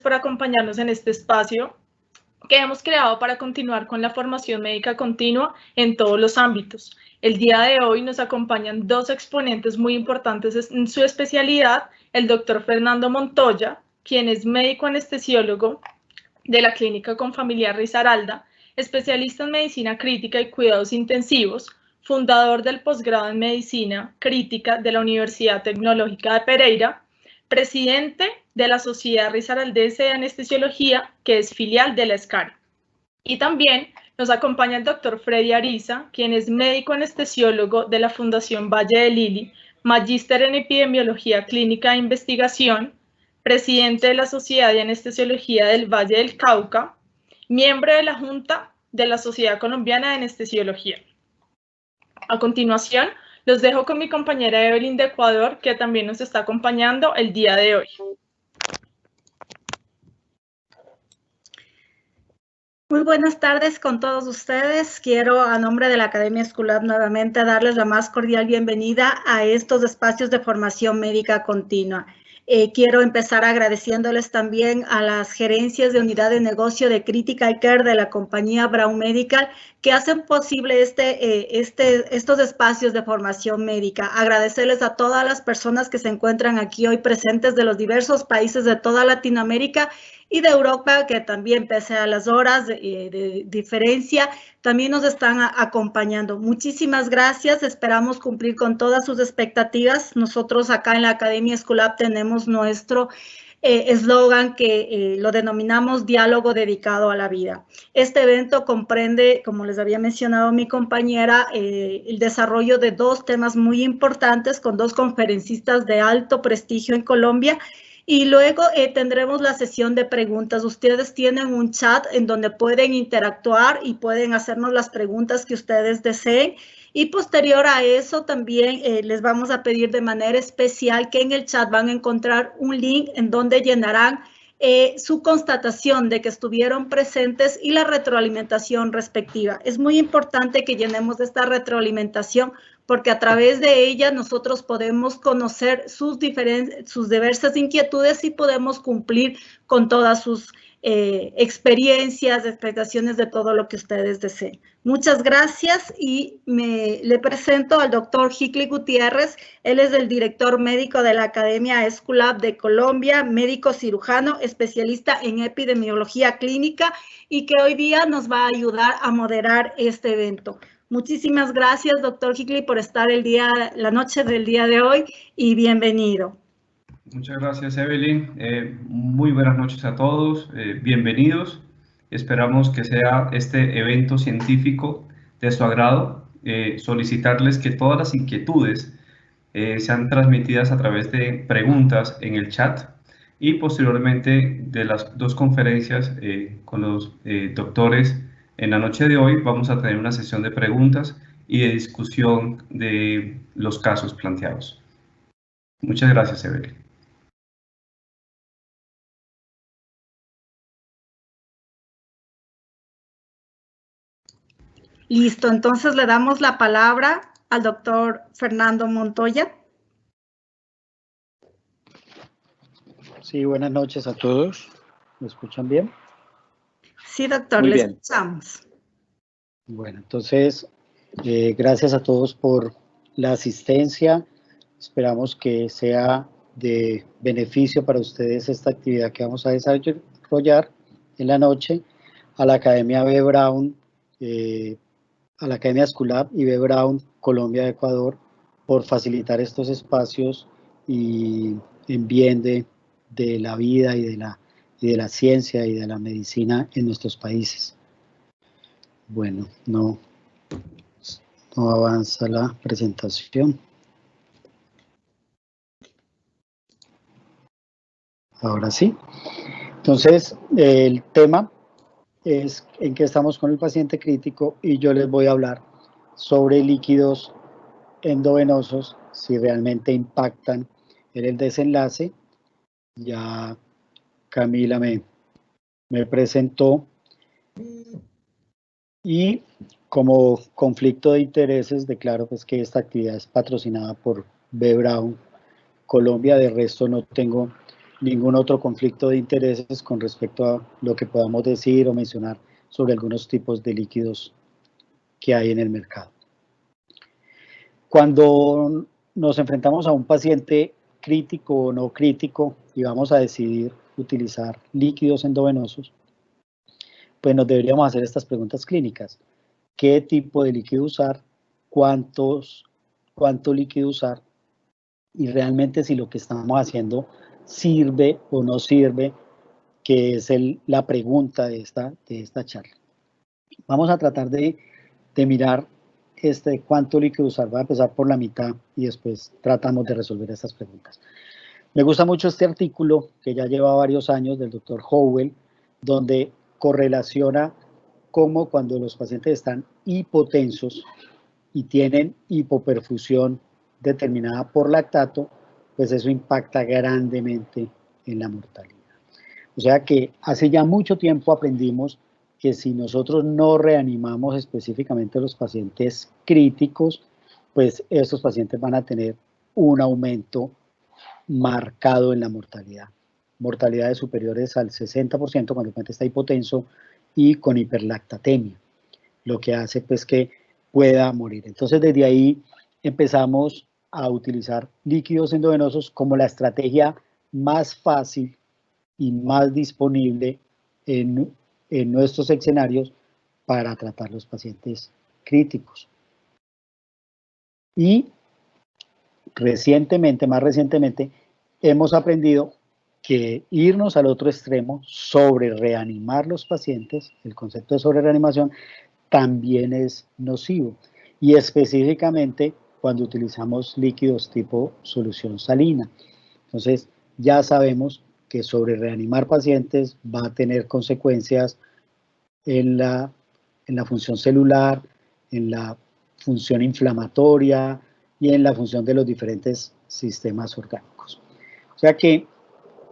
por acompañarnos en este espacio que hemos creado para continuar con la formación médica continua en todos los ámbitos. El día de hoy nos acompañan dos exponentes muy importantes en su especialidad, el doctor Fernando Montoya, quien es médico anestesiólogo de la Clínica Confamiliar Risaralda, especialista en medicina crítica y cuidados intensivos, fundador del posgrado en medicina crítica de la Universidad Tecnológica de Pereira, presidente de la Sociedad Risaraldense de Anestesiología, que es filial de la SCARI. Y también nos acompaña el doctor Freddy Ariza, quien es médico anestesiólogo de la Fundación Valle de Lili, magíster en epidemiología clínica e investigación, presidente de la Sociedad de Anestesiología del Valle del Cauca, miembro de la Junta de la Sociedad Colombiana de Anestesiología. A continuación, los dejo con mi compañera Evelyn de Ecuador, que también nos está acompañando el día de hoy. Muy buenas tardes con todos ustedes. Quiero, a nombre de la Academia Esculap, nuevamente darles la más cordial bienvenida a estos espacios de formación médica continua. Quiero empezar agradeciéndoles también a las gerencias de unidad de negocio de Critical Care de la compañía Brown Medical, que hacen posible estos espacios de formación médica. Agradecerles a todas las personas que se encuentran aquí hoy presentes de los diversos países de toda Latinoamérica y de Europa, que también, pese a las horas de diferencia, también nos están acompañando. Muchísimas gracias, esperamos cumplir con todas sus expectativas. Nosotros acá en la Academia Esculap tenemos nuestro eslogan que lo denominamos Diálogo Dedicado a la Vida. Este evento comprende, como les había mencionado mi compañera, el desarrollo de dos temas muy importantes con dos conferencistas de alto prestigio en Colombia. Y luego tendremos la sesión de preguntas. Ustedes tienen un chat en donde pueden interactuar y pueden hacernos las preguntas que ustedes deseen. Y posterior a eso también les vamos a pedir de manera especial que en el chat van a encontrar un link en donde llenarán su constatación de que estuvieron presentes y la retroalimentación respectiva. Es muy importante que llenemos esta retroalimentación porque a través de ella nosotros podemos conocer sus diversas inquietudes y podemos cumplir con todas sus experiencias, expectaciones de todo lo que ustedes deseen. Muchas gracias y le presento al doctor Hickley Gutiérrez. Él es el director médico de la Academia Esculap de Colombia, médico cirujano, especialista en epidemiología clínica y que hoy día nos va a ayudar a moderar este evento. Muchísimas gracias, doctor Hickley, por estar la noche del día de hoy y bienvenido. Muchas gracias, Evelyn. Muy buenas noches a todos. Bienvenidos. Esperamos que sea este evento científico de su agrado. Solicitarles que todas las inquietudes sean transmitidas a través de preguntas en el chat y posteriormente de las dos conferencias con los doctores. En la noche de hoy vamos a tener una sesión de preguntas y de discusión de los casos planteados. Muchas gracias, Evelyn. Listo, entonces le damos la palabra al doctor Fernando Montoya. Sí, buenas noches a todos. ¿Me escuchan bien? Sí, doctor, les escuchamos. Bueno, entonces, gracias a todos por la asistencia. Esperamos que sea de beneficio para ustedes esta actividad que vamos a desarrollar en la noche a la Academia B. Brown, a la Academia Esculap y B. Brown, Colombia, Ecuador, por facilitar estos espacios y en bien de la vida y de la ciencia y de la medicina en nuestros países. Bueno, no avanza la presentación. Ahora sí. Entonces, el tema es en que estamos con el paciente crítico y yo les voy a hablar sobre líquidos endovenosos, si realmente impactan en el desenlace. Ya Camila me presentó y como conflicto de intereses declaro pues que esta actividad es patrocinada por B. Brown Colombia. De resto no tengo ningún otro conflicto de intereses con respecto a lo que podamos decir o mencionar sobre algunos tipos de líquidos que hay en el mercado. Cuando nos enfrentamos a un paciente crítico o no crítico y vamos a decidir utilizar líquidos endovenosos, pues nos deberíamos hacer estas preguntas clínicas. ¿Qué tipo de líquido usar? ¿Cuánto líquido usar? Y realmente si lo que estamos haciendo sirve o no sirve, que es la pregunta de esta charla. Vamos a tratar de mirar cuánto líquido usar. Voy a empezar por la mitad y después tratamos de resolver estas preguntas. Me gusta mucho este artículo que ya lleva varios años del doctor Howell, donde correlaciona cómo cuando los pacientes están hipotensos y tienen hipoperfusión determinada por lactato, pues eso impacta grandemente en la mortalidad. O sea que hace ya mucho tiempo aprendimos que si nosotros no reanimamos específicamente a los pacientes críticos, pues estos pacientes van a tener un aumento marcado en la mortalidad. Mortalidades superiores al 60% cuando el paciente está hipotenso y con hiperlactatemia, lo que hace pues que pueda morir. Entonces desde ahí empezamos a utilizar líquidos endovenosos como la estrategia más fácil y más disponible en nuestros escenarios para tratar los pacientes críticos. Y más recientemente, hemos aprendido que irnos al otro extremo sobre reanimar los pacientes, el concepto de sobre reanimación, también es nocivo. Y específicamente cuando utilizamos líquidos tipo solución salina. Entonces, ya sabemos que sobre reanimar pacientes va a tener consecuencias en la función celular, en la función inflamatoria y en la función de los diferentes sistemas orgánicos. O sea que,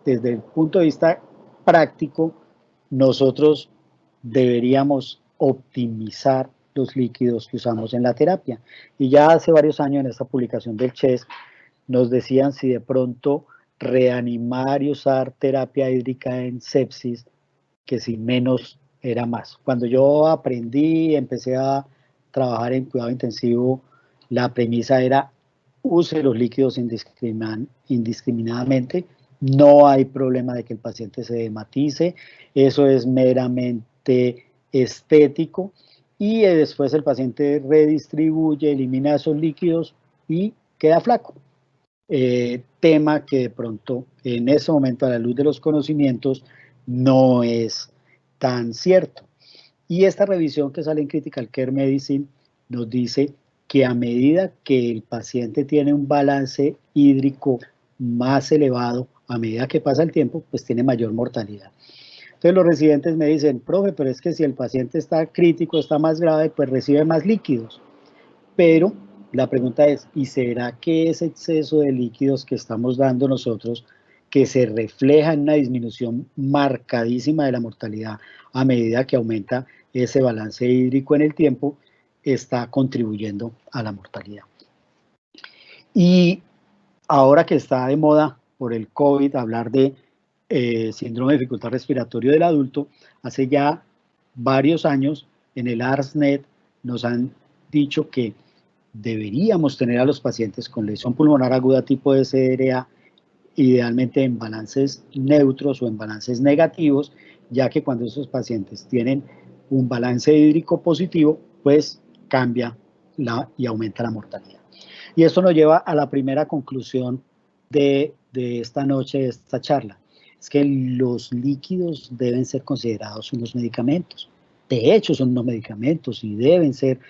desde el punto de vista práctico, nosotros deberíamos optimizar los líquidos que usamos en la terapia. Y ya hace varios años en esta publicación del CHES nos decían si de pronto reanimar y usar terapia hídrica en sepsis, que si menos era más. Cuando yo aprendí, empecé a trabajar en cuidado intensivo, la premisa era use los líquidos indiscriminadamente, no hay problema de que el paciente se hematice, eso es meramente estético y después el paciente redistribuye, elimina esos líquidos y queda flaco. Tema que de pronto en ese momento a la luz de los conocimientos no es tan cierto. Y esta revisión que sale en Critical Care Medicine nos dice que a medida que el paciente tiene un balance hídrico más elevado, a medida que pasa el tiempo, pues tiene mayor mortalidad. Entonces los residentes me dicen, profe, pero es que si el paciente está crítico, está más grave, pues recibe más líquidos. Pero la pregunta es, ¿y será que ese exceso de líquidos que estamos dando nosotros, que se refleja en una disminución marcadísima de la mortalidad a medida que aumenta ese balance hídrico en el tiempo, está contribuyendo a la mortalidad? Y ahora que está de moda por el COVID hablar de síndrome de dificultad respiratoria del adulto, hace ya varios años en el ARSNet nos han dicho que deberíamos tener a los pacientes con lesión pulmonar aguda tipo SRA idealmente en balances neutros o en balances negativos, ya que cuando esos pacientes tienen un balance hídrico positivo, pues cambia y aumenta la mortalidad. Y esto nos lleva a la primera conclusión de esta noche, de esta charla. Es que los líquidos deben ser considerados unos medicamentos. De hecho, son unos medicamentos y deben ser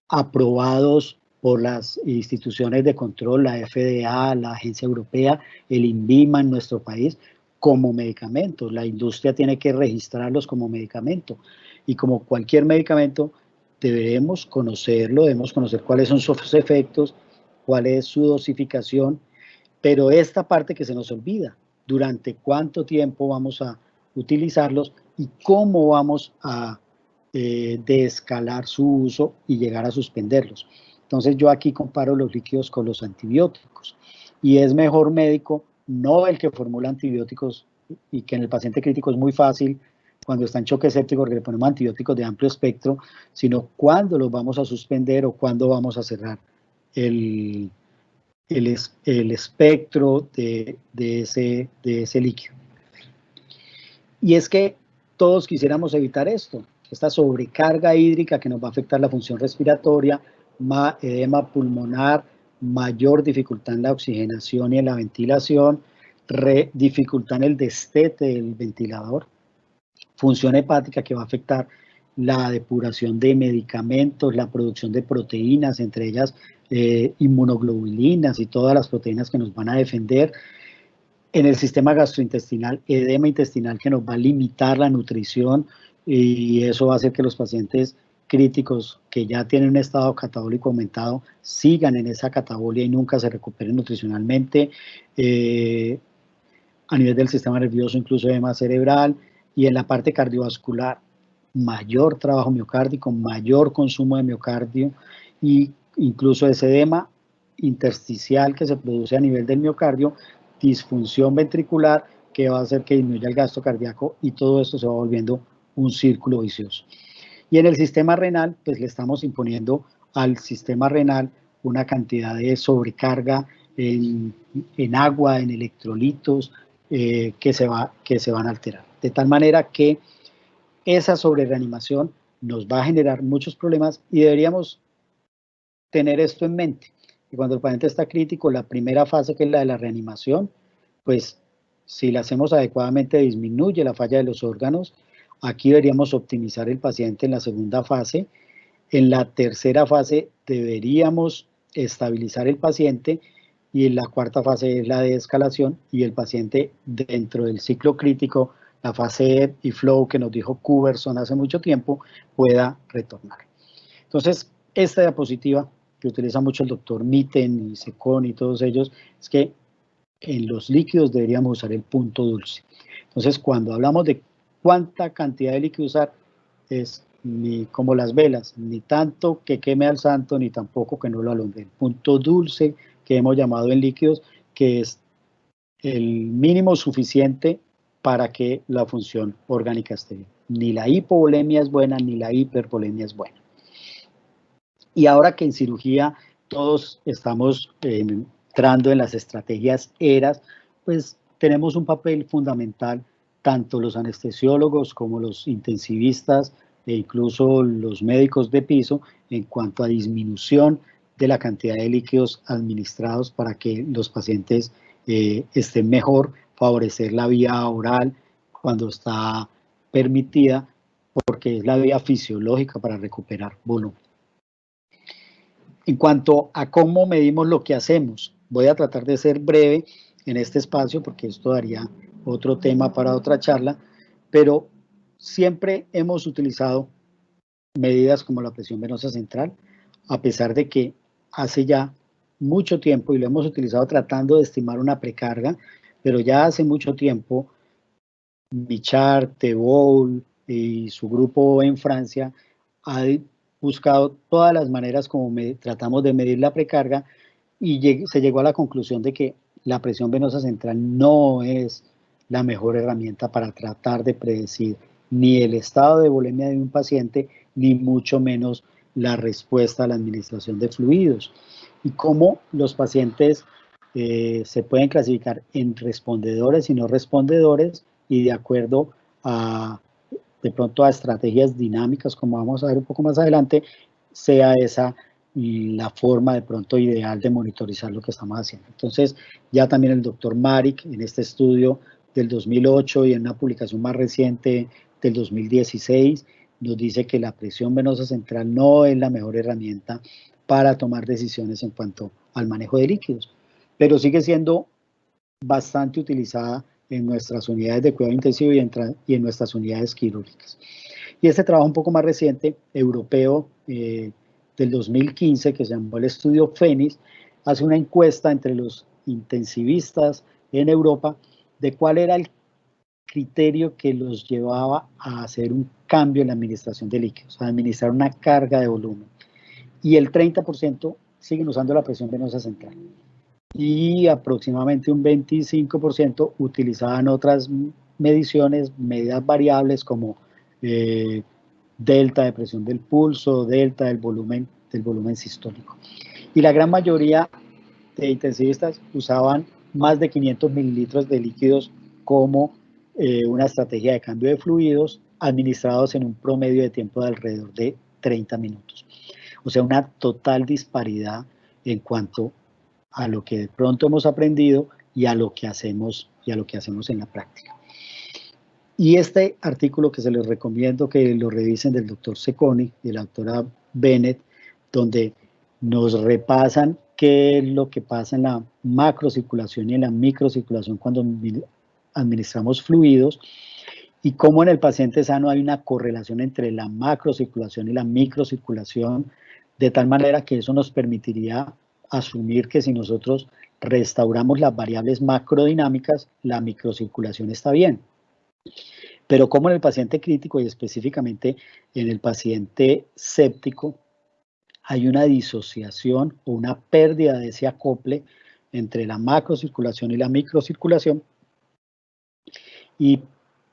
aprobados por las instituciones de control, la FDA, la Agencia Europea, el INVIMA en nuestro país, como medicamentos. La industria tiene que registrarlos como medicamento. Y como cualquier medicamento, debemos conocerlo, debemos conocer cuáles son sus efectos, cuál es su dosificación, pero esta parte que se nos olvida, durante cuánto tiempo vamos a utilizarlos y cómo vamos a desescalar su uso y llegar a suspenderlos. Entonces yo aquí comparo los líquidos con los antibióticos y es mejor médico no el que formula antibióticos, y que en el paciente crítico es muy fácil cuando está en choque séptico porque le ponemos antibióticos de amplio espectro, sino cuándo los vamos a suspender o cuándo vamos a cerrar el espectro de ese líquido. Y es que todos quisiéramos evitar esto, esta sobrecarga hídrica que nos va a afectar la función respiratoria, edema pulmonar, mayor dificultad en la oxigenación y en la ventilación, dificultad en el destete del ventilador, función hepática que va a afectar la depuración de medicamentos, la producción de proteínas, entre ellas inmunoglobulinas y todas las proteínas que nos van a defender. En el sistema gastrointestinal, edema intestinal que nos va a limitar la nutrición, y eso va a hacer que los pacientes críticos que ya tienen un estado catabólico aumentado sigan en esa catabolia y nunca se recuperen nutricionalmente. A nivel del sistema nervioso, incluso edema cerebral, y en la parte cardiovascular, mayor trabajo miocárdico, mayor consumo de miocardio, y incluso ese edema intersticial que se produce a nivel del miocardio, disfunción ventricular que va a hacer que disminuya el gasto cardíaco, y todo esto se va volviendo un círculo vicioso. Y en el sistema renal, pues le estamos imponiendo al sistema renal una cantidad de sobrecarga en agua, en electrolitos, que se van a alterar. De tal manera que esa sobrereanimación nos va a generar muchos problemas, y deberíamos tener esto en mente. Y cuando el paciente está crítico, la primera fase, que es la de la reanimación, pues si la hacemos adecuadamente disminuye la falla de los órganos. Aquí deberíamos optimizar el paciente en la segunda fase. En la tercera fase deberíamos estabilizar el paciente, y en la cuarta fase es la de escalación, y el paciente dentro del ciclo crítico, la fase ebb y flow que nos dijo Kuberson hace mucho tiempo, pueda retornar. Entonces, esta diapositiva que utiliza mucho el doctor Mitten y Secón y todos ellos, es que en los líquidos deberíamos usar el punto dulce. Entonces, cuando hablamos de cuánta cantidad de líquido usar, es ni como las velas, ni tanto que queme al santo, ni tampoco que no lo alumbre. El punto dulce que hemos llamado en líquidos, que es el mínimo suficiente para que la función orgánica esté bien. Ni la hipovolemia es buena, ni la hipervolemia es buena. Y ahora que en cirugía todos estamos entrando en las estrategias ERAS, pues tenemos un papel fundamental, tanto los anestesiólogos como los intensivistas e incluso los médicos de piso, en cuanto a disminución de la cantidad de líquidos administrados para que los pacientes estén mejor, favorecer la vía oral cuando está permitida, porque es la vía fisiológica para recuperar volumen. En cuanto a cómo medimos lo que hacemos, voy a tratar de ser breve en este espacio porque esto daría otro tema para otra charla, pero siempre hemos utilizado medidas como la presión venosa central, a pesar de que hace ya mucho tiempo, y lo hemos utilizado tratando de estimar una precarga, pero ya hace mucho tiempo Michard, Teboul y su grupo en Francia ha buscado todas las maneras como tratamos de medir la precarga, y se llegó a la conclusión de que la presión venosa central no es la mejor herramienta para tratar de predecir ni el estado de volemia de un paciente, ni mucho menos la respuesta a la administración de fluidos. Y cómo los pacientes se pueden clasificar en respondedores y no respondedores, y de acuerdo a, de pronto, a estrategias dinámicas, como vamos a ver un poco más adelante, sea esa la forma de pronto ideal de monitorizar lo que estamos haciendo. Entonces, ya también el doctor Marik, en este estudio del 2008 y en una publicación más reciente del 2016, nos dice que la presión venosa central no es la mejor herramienta para tomar decisiones en cuanto al manejo de líquidos, pero sigue siendo bastante utilizada en nuestras unidades de cuidado intensivo y en nuestras unidades quirúrgicas. Y este trabajo un poco más reciente, europeo, del 2015, que se llamó el estudio Fénix, hace una encuesta entre los intensivistas en Europa de cuál era el criterio que los llevaba a hacer un cambio en la administración de líquidos, a administrar una carga de volumen. Y el 30% siguen usando la presión venosa central. y aproximadamente un 25% utilizaban otras mediciones, medidas variables como delta de presión del pulso, delta del volumen sistólico. Y la gran mayoría de intensivistas usaban más de 500 mililitros de líquidos como una estrategia de cambio de fluidos administrados en un promedio de tiempo de alrededor de 30 minutos. O sea, una total disparidad en cuanto a lo que de pronto hemos aprendido y a lo que hacemos en la práctica. Y este artículo que se les recomiendo que lo revisen del doctor Cecconi y de la doctora Bennett, donde nos repasan qué es lo que pasa en la macrocirculación y en la microcirculación cuando administramos fluidos, y cómo en el paciente sano hay una correlación entre la macrocirculación y la microcirculación, de tal manera que eso nos permitiría asumir que si nosotros restauramos las variables macrodinámicas, la microcirculación está bien. Pero como en el paciente crítico y específicamente en el paciente séptico, hay una disociación o una pérdida de ese acople entre la macrocirculación y la microcirculación, y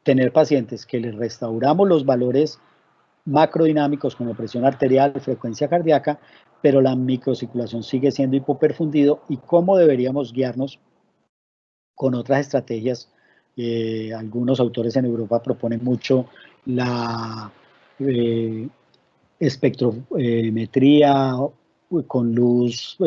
tener pacientes que les restauramos los valores macrodinámicos como presión arterial, frecuencia cardíaca, pero la microcirculación sigue siendo hipoperfundido, y cómo deberíamos guiarnos con otras estrategias. Algunos autores en Europa proponen mucho la espectrometría con luz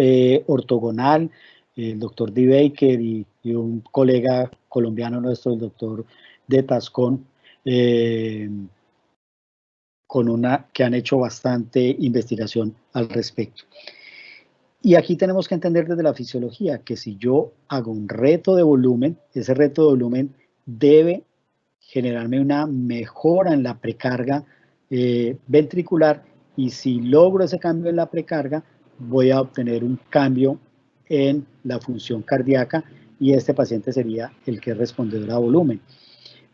ortogonal. El doctor D. Baker y un colega colombiano nuestro, el doctor de Tascón, que han hecho bastante investigación al respecto. Y aquí tenemos que entender desde la fisiología que si yo hago un reto de volumen, ese reto de volumen debe generarme una mejora en la precarga ventricular, y si logro ese cambio en la precarga, voy a obtener un cambio en la función cardíaca, y este paciente sería el que es respondedor a volumen.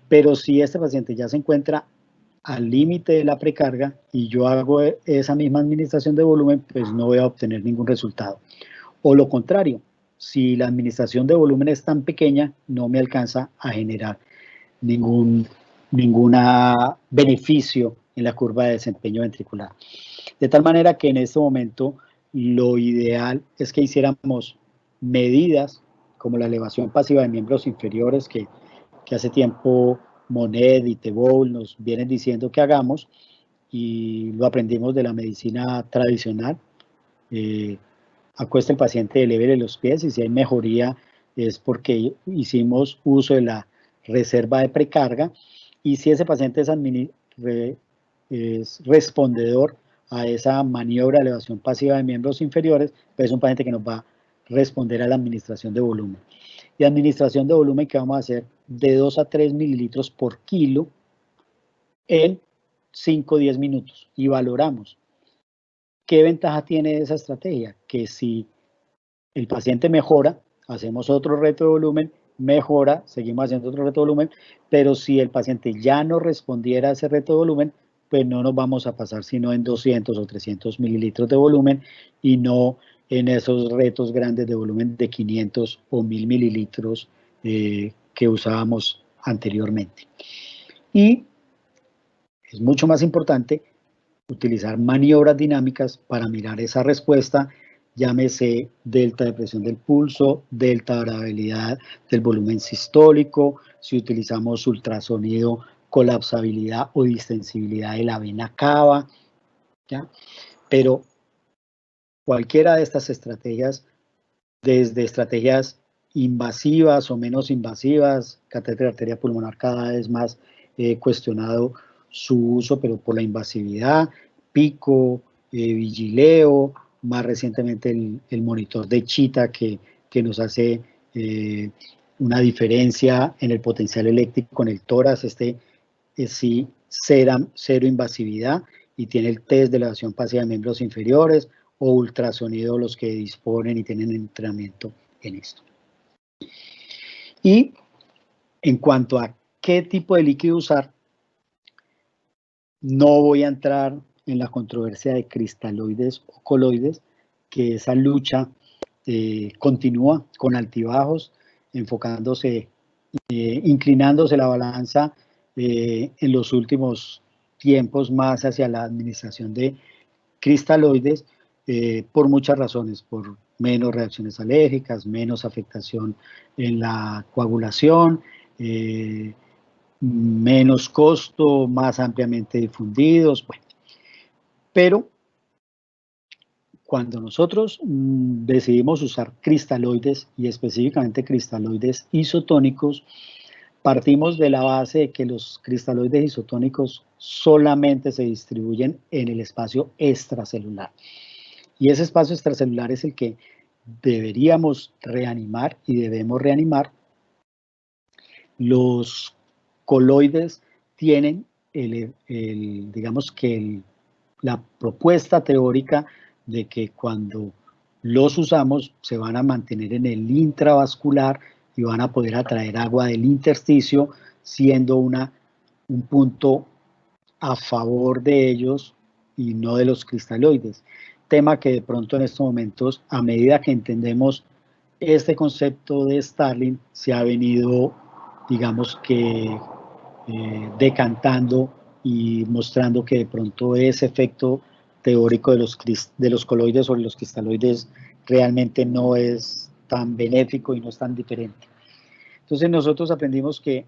Pero si este paciente ya se encuentra al límite de la precarga y yo hago esa misma administración de volumen, pues no voy a obtener ningún resultado. O lo contrario, si la administración de volumen es tan pequeña, no me alcanza a generar ningún beneficio en la curva de desempeño ventricular. De tal manera que en este momento lo ideal es que hiciéramos medidas como la elevación pasiva de miembros inferiores, que hace tiempo Monet y Teboul nos vienen diciendo que hagamos, y lo aprendimos de la medicina tradicional. Acuesta el paciente, eleve los pies, y si hay mejoría es porque hicimos uso de la reserva de precarga, y si ese paciente es respondedor a esa maniobra de elevación pasiva de miembros inferiores, pues es un paciente que nos va a responder a la administración de volumen. Y administración de volumen que vamos a hacer de 2 a 3 mililitros por kilo en 5 o 10 minutos, y valoramos. ¿Qué ventaja tiene esa estrategia? Que si el paciente mejora, hacemos otro reto de volumen, mejora, seguimos haciendo otro reto de volumen, pero si el paciente ya no respondiera a ese reto de volumen, pues no nos vamos a pasar sino en 200 o 300 mililitros de volumen, y no en esos retos grandes de volumen de 500 o 1000 mililitros que usábamos anteriormente. Y es mucho más importante utilizar maniobras dinámicas para mirar esa respuesta, llámese delta de presión del pulso, delta de variabilidad del volumen sistólico, si utilizamos ultrasonido, colapsabilidad o distensibilidad de la vena cava, ¿ya? Pero cualquiera de estas estrategias, desde estrategias invasivas o menos invasivas, catéter de arteria pulmonar cada vez más cuestionado su uso, pero por la invasividad, pico, vigileo, más recientemente el monitor de Cheetah que nos hace una diferencia en el potencial eléctrico en el tórax. Este es sí cero invasividad y tiene el test de elevación pasiva de miembros inferiores, o ultrasonido los que disponen y tienen entrenamiento en esto. Y en cuanto a qué tipo de líquido usar, no voy a entrar en la controversia de cristaloides o coloides, que esa lucha continúa con altibajos, enfocándose, inclinándose la balanza en los últimos tiempos más hacia la administración de cristaloides por muchas razones, por menos reacciones alérgicas, menos afectación en la coagulación, menos costo, más ampliamente difundidos, bueno. Pero cuando nosotros decidimos usar cristaloides y específicamente cristaloides isotónicos, partimos de la base de que los cristaloides isotónicos solamente se distribuyen en el espacio extracelular. Y ese espacio extracelular es el que deberíamos reanimar y debemos reanimar. Los coloides tienen digamos que la propuesta teórica de que cuando los usamos se van a mantener en el intravascular y van a poder atraer agua del intersticio, siendo un punto a favor de ellos y no de los cristaloides. Tema que de pronto en estos momentos, a medida que entendemos este concepto de Starling, se ha venido, digamos que, decantando y mostrando que de pronto ese efecto teórico de los coloides sobre los cristaloides realmente no es tan benéfico y no es tan diferente. Entonces nosotros aprendimos que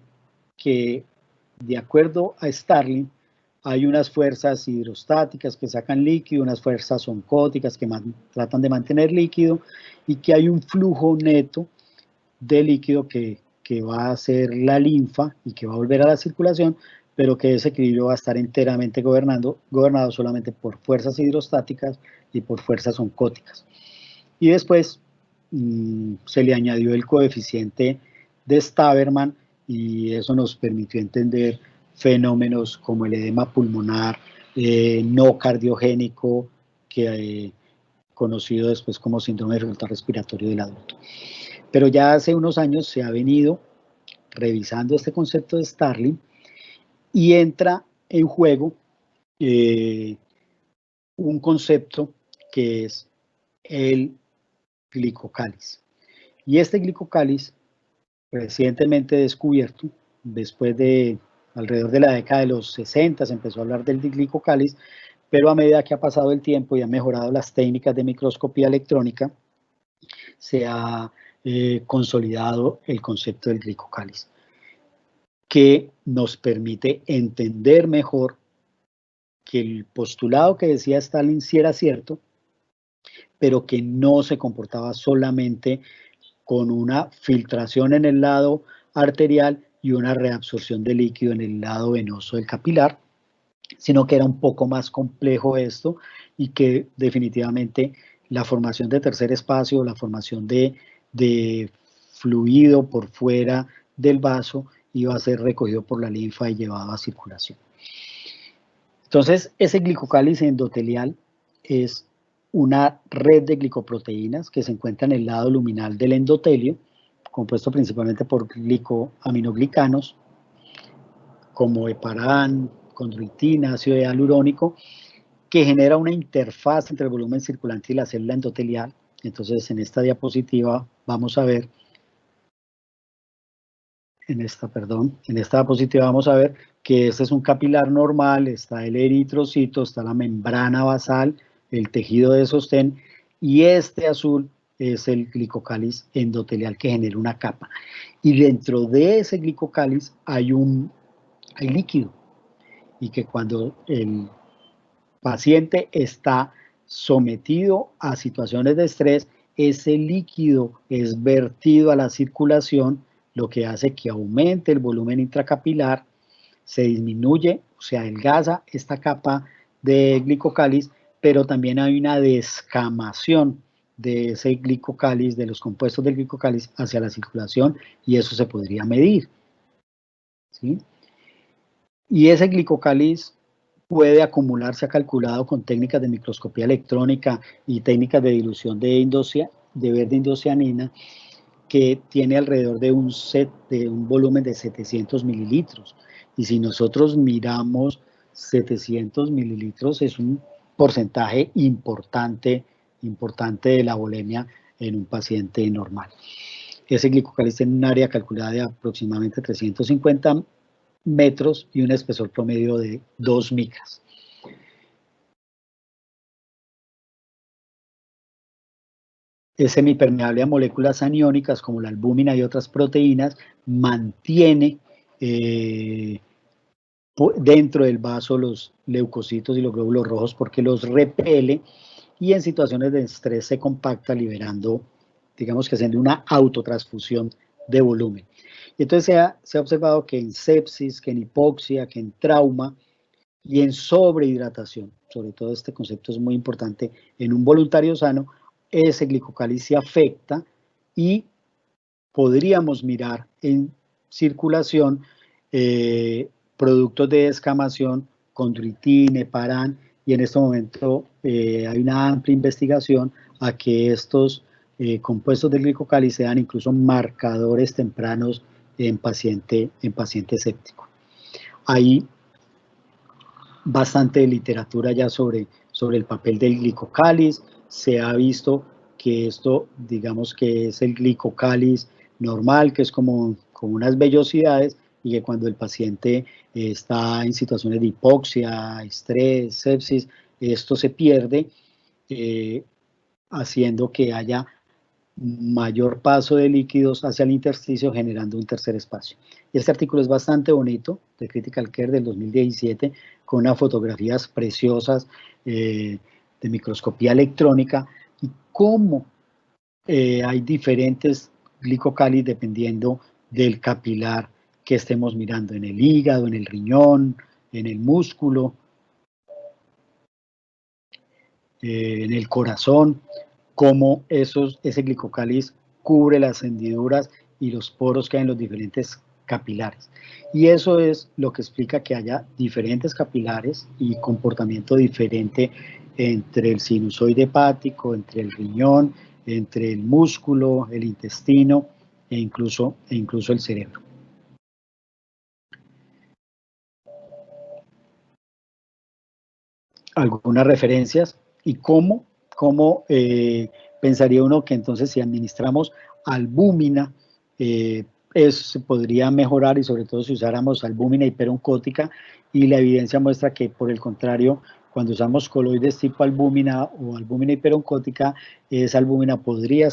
de acuerdo a Starling hay unas fuerzas hidrostáticas que sacan líquido, unas fuerzas oncóticas que tratan de mantener líquido y que hay un flujo neto de líquido que va a ser la linfa y que va a volver a la circulación, pero que ese equilibrio va a estar enteramente gobernado solamente por fuerzas hidrostáticas y por fuerzas oncóticas. Y después se le añadió el coeficiente de Staverman y eso nos permitió entender fenómenos como el edema pulmonar no cardiogénico, conocido después como síndrome de dificultad respiratorio del adulto. Pero ya hace unos años se ha venido revisando este concepto de Starling y entra en juego un concepto que es el glicocáliz. Y este glicocáliz, recientemente descubierto, después de alrededor de la década de los 60 se empezó a hablar del glicocáliz, pero a medida que ha pasado el tiempo y han mejorado las técnicas de microscopía electrónica, se ha consolidado el concepto del glicocáliz, que nos permite entender mejor que el postulado que decía Starling sí era cierto, pero que no se comportaba solamente con una filtración en el lado arterial y una reabsorción de líquido en el lado venoso del capilar, sino que era un poco más complejo esto y que definitivamente la formación de tercer espacio, la formación de fluido por fuera del vaso iba a ser recogido por la linfa y llevado a circulación. Entonces, ese glicocáliz endotelial es una red de glicoproteínas que se encuentra en el lado luminal del endotelio, compuesto principalmente por glicoaminoglicanos, como heparan, condroitina, ácido hialurónico, que genera una interfaz entre el volumen circulante y la célula endotelial. Entonces, en esta diapositiva vamos a ver, en esta diapositiva vamos a ver que este es un capilar normal, está el eritrocito, está la membrana basal, el tejido de sostén, y este azul es el glicocáliz endotelial que genera una capa. Y dentro de ese glicocáliz hay líquido, y que cuando el paciente está sometido a situaciones de estrés, ese líquido es vertido a la circulación, lo que hace que aumente el volumen intracapilar, se disminuye, o sea, adelgaza esta capa de glicocáliz, pero también hay una descamación de ese glicocáliz, de los compuestos del glicocáliz hacia la circulación, y eso se podría medir, ¿sí? Y ese glicocáliz puede acumularse, ha calculado con técnicas de microscopía electrónica y técnicas de dilución de verde indocianina, que tiene alrededor de un volumen de 700 mililitros. Y si nosotros miramos 700 mililitros, es un porcentaje importante de la volemia en un paciente normal. Ese glicocáliz tiene un área calculada de aproximadamente 350 metros y un espesor promedio de 2 micras. Es semipermeable a moléculas aniónicas como la albúmina y otras proteínas, mantiene dentro del vaso los leucocitos y los glóbulos rojos porque los repele, y en situaciones de estrés se compacta liberando, digamos que haciendo una autotransfusión de volumen. Y entonces se ha observado que en sepsis, que en hipoxia, que en trauma y en sobrehidratación, sobre todo este concepto es muy importante, en un voluntario sano, ese glicocáliz se afecta y podríamos mirar en circulación productos de descamación, condroitin, heparan, y en este momento hay una amplia investigación a que estos compuestos del glicocáliz sean incluso marcadores tempranos en paciente séptico. Hay bastante literatura ya sobre el papel del glicocáliz. Se ha visto que esto, digamos que es el glicocáliz normal, que es como unas vellosidades, y que cuando el paciente está en situaciones de hipoxia, estrés, sepsis, esto se pierde, haciendo que haya mayor paso de líquidos hacia el intersticio, generando un tercer espacio. Este artículo es bastante bonito, de Critical Care del 2017, con unas fotografías preciosas de microscopía electrónica, y cómo hay diferentes glicocáliz dependiendo del capilar que estemos mirando, en el hígado, en el riñón, en el músculo, en el corazón, cómo ese glicocáliz cubre las hendiduras y los poros que hay en los diferentes capilares. Y eso es lo que explica que haya diferentes capilares y comportamiento diferente entre el sinusoide hepático, entre el riñón, entre el músculo, el intestino e incluso el cerebro. Algunas referencias y cómo pensaría uno que entonces si administramos albúmina, se podría mejorar, y sobre todo si usáramos albúmina hiperoncótica, y la evidencia muestra que por el contrario, cuando usamos coloides tipo albúmina o albúmina hiperoncótica, esa albúmina podría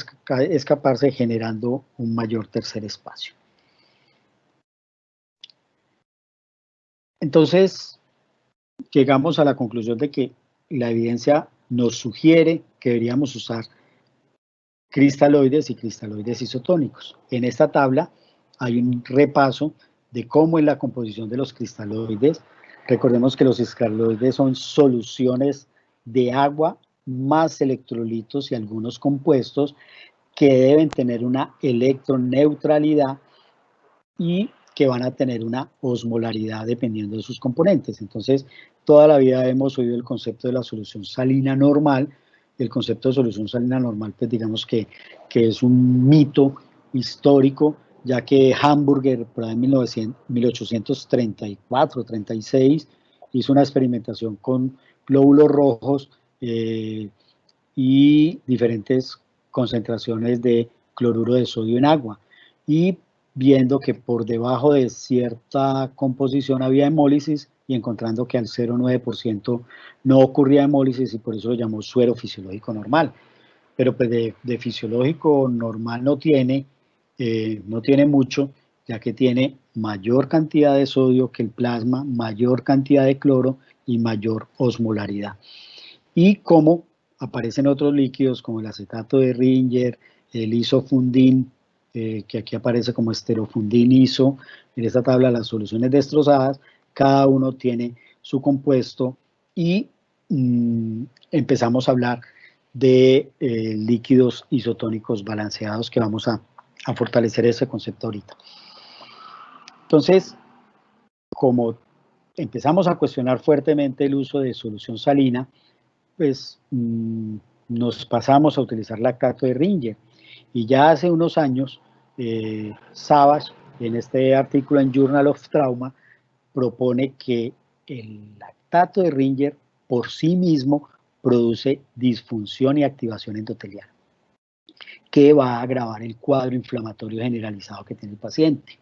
escaparse generando un mayor tercer espacio. Entonces, llegamos a la conclusión de que la evidencia nos sugiere que deberíamos usar cristaloides y cristaloides isotónicos. En esta tabla hay un repaso de cómo es la composición de los cristaloides. Recordemos que los cristaloides son soluciones de agua más electrolitos y algunos compuestos que deben tener una electroneutralidad y que van a tener una osmolaridad dependiendo de sus componentes. Entonces, toda la vida hemos oído el concepto de la solución salina normal. El concepto de solución salina normal, pues digamos que es un mito histórico, ya que Hamburger, por ahí en 1834-36, hizo una experimentación con glóbulos rojos y diferentes concentraciones de cloruro de sodio en agua, y viendo que por debajo de cierta composición había hemólisis, y encontrando que al 0,9% no ocurría hemólisis, y por eso lo llamó suero fisiológico normal. Pero pues de fisiológico normal no tiene mucho, ya que tiene mayor cantidad de sodio que el plasma, mayor cantidad de cloro y mayor osmolaridad. Y como aparecen otros líquidos como el acetato de Ringer, el isofundin, que aquí aparece como esterofundin iso, en esta tabla las soluciones destrozadas, cada uno tiene su compuesto, y empezamos a hablar de líquidos isotónicos balanceados, que vamos a fortalecer ese concepto ahorita. Entonces, como empezamos a cuestionar fuertemente el uso de solución salina, pues nos pasamos a utilizar lactato de Ringer. Y ya hace unos años, Savage, en este artículo en Journal of Trauma, propone que el lactato de Ringer por sí mismo produce disfunción y activación endotelial. que va a agravar el cuadro inflamatorio generalizado que tiene el paciente.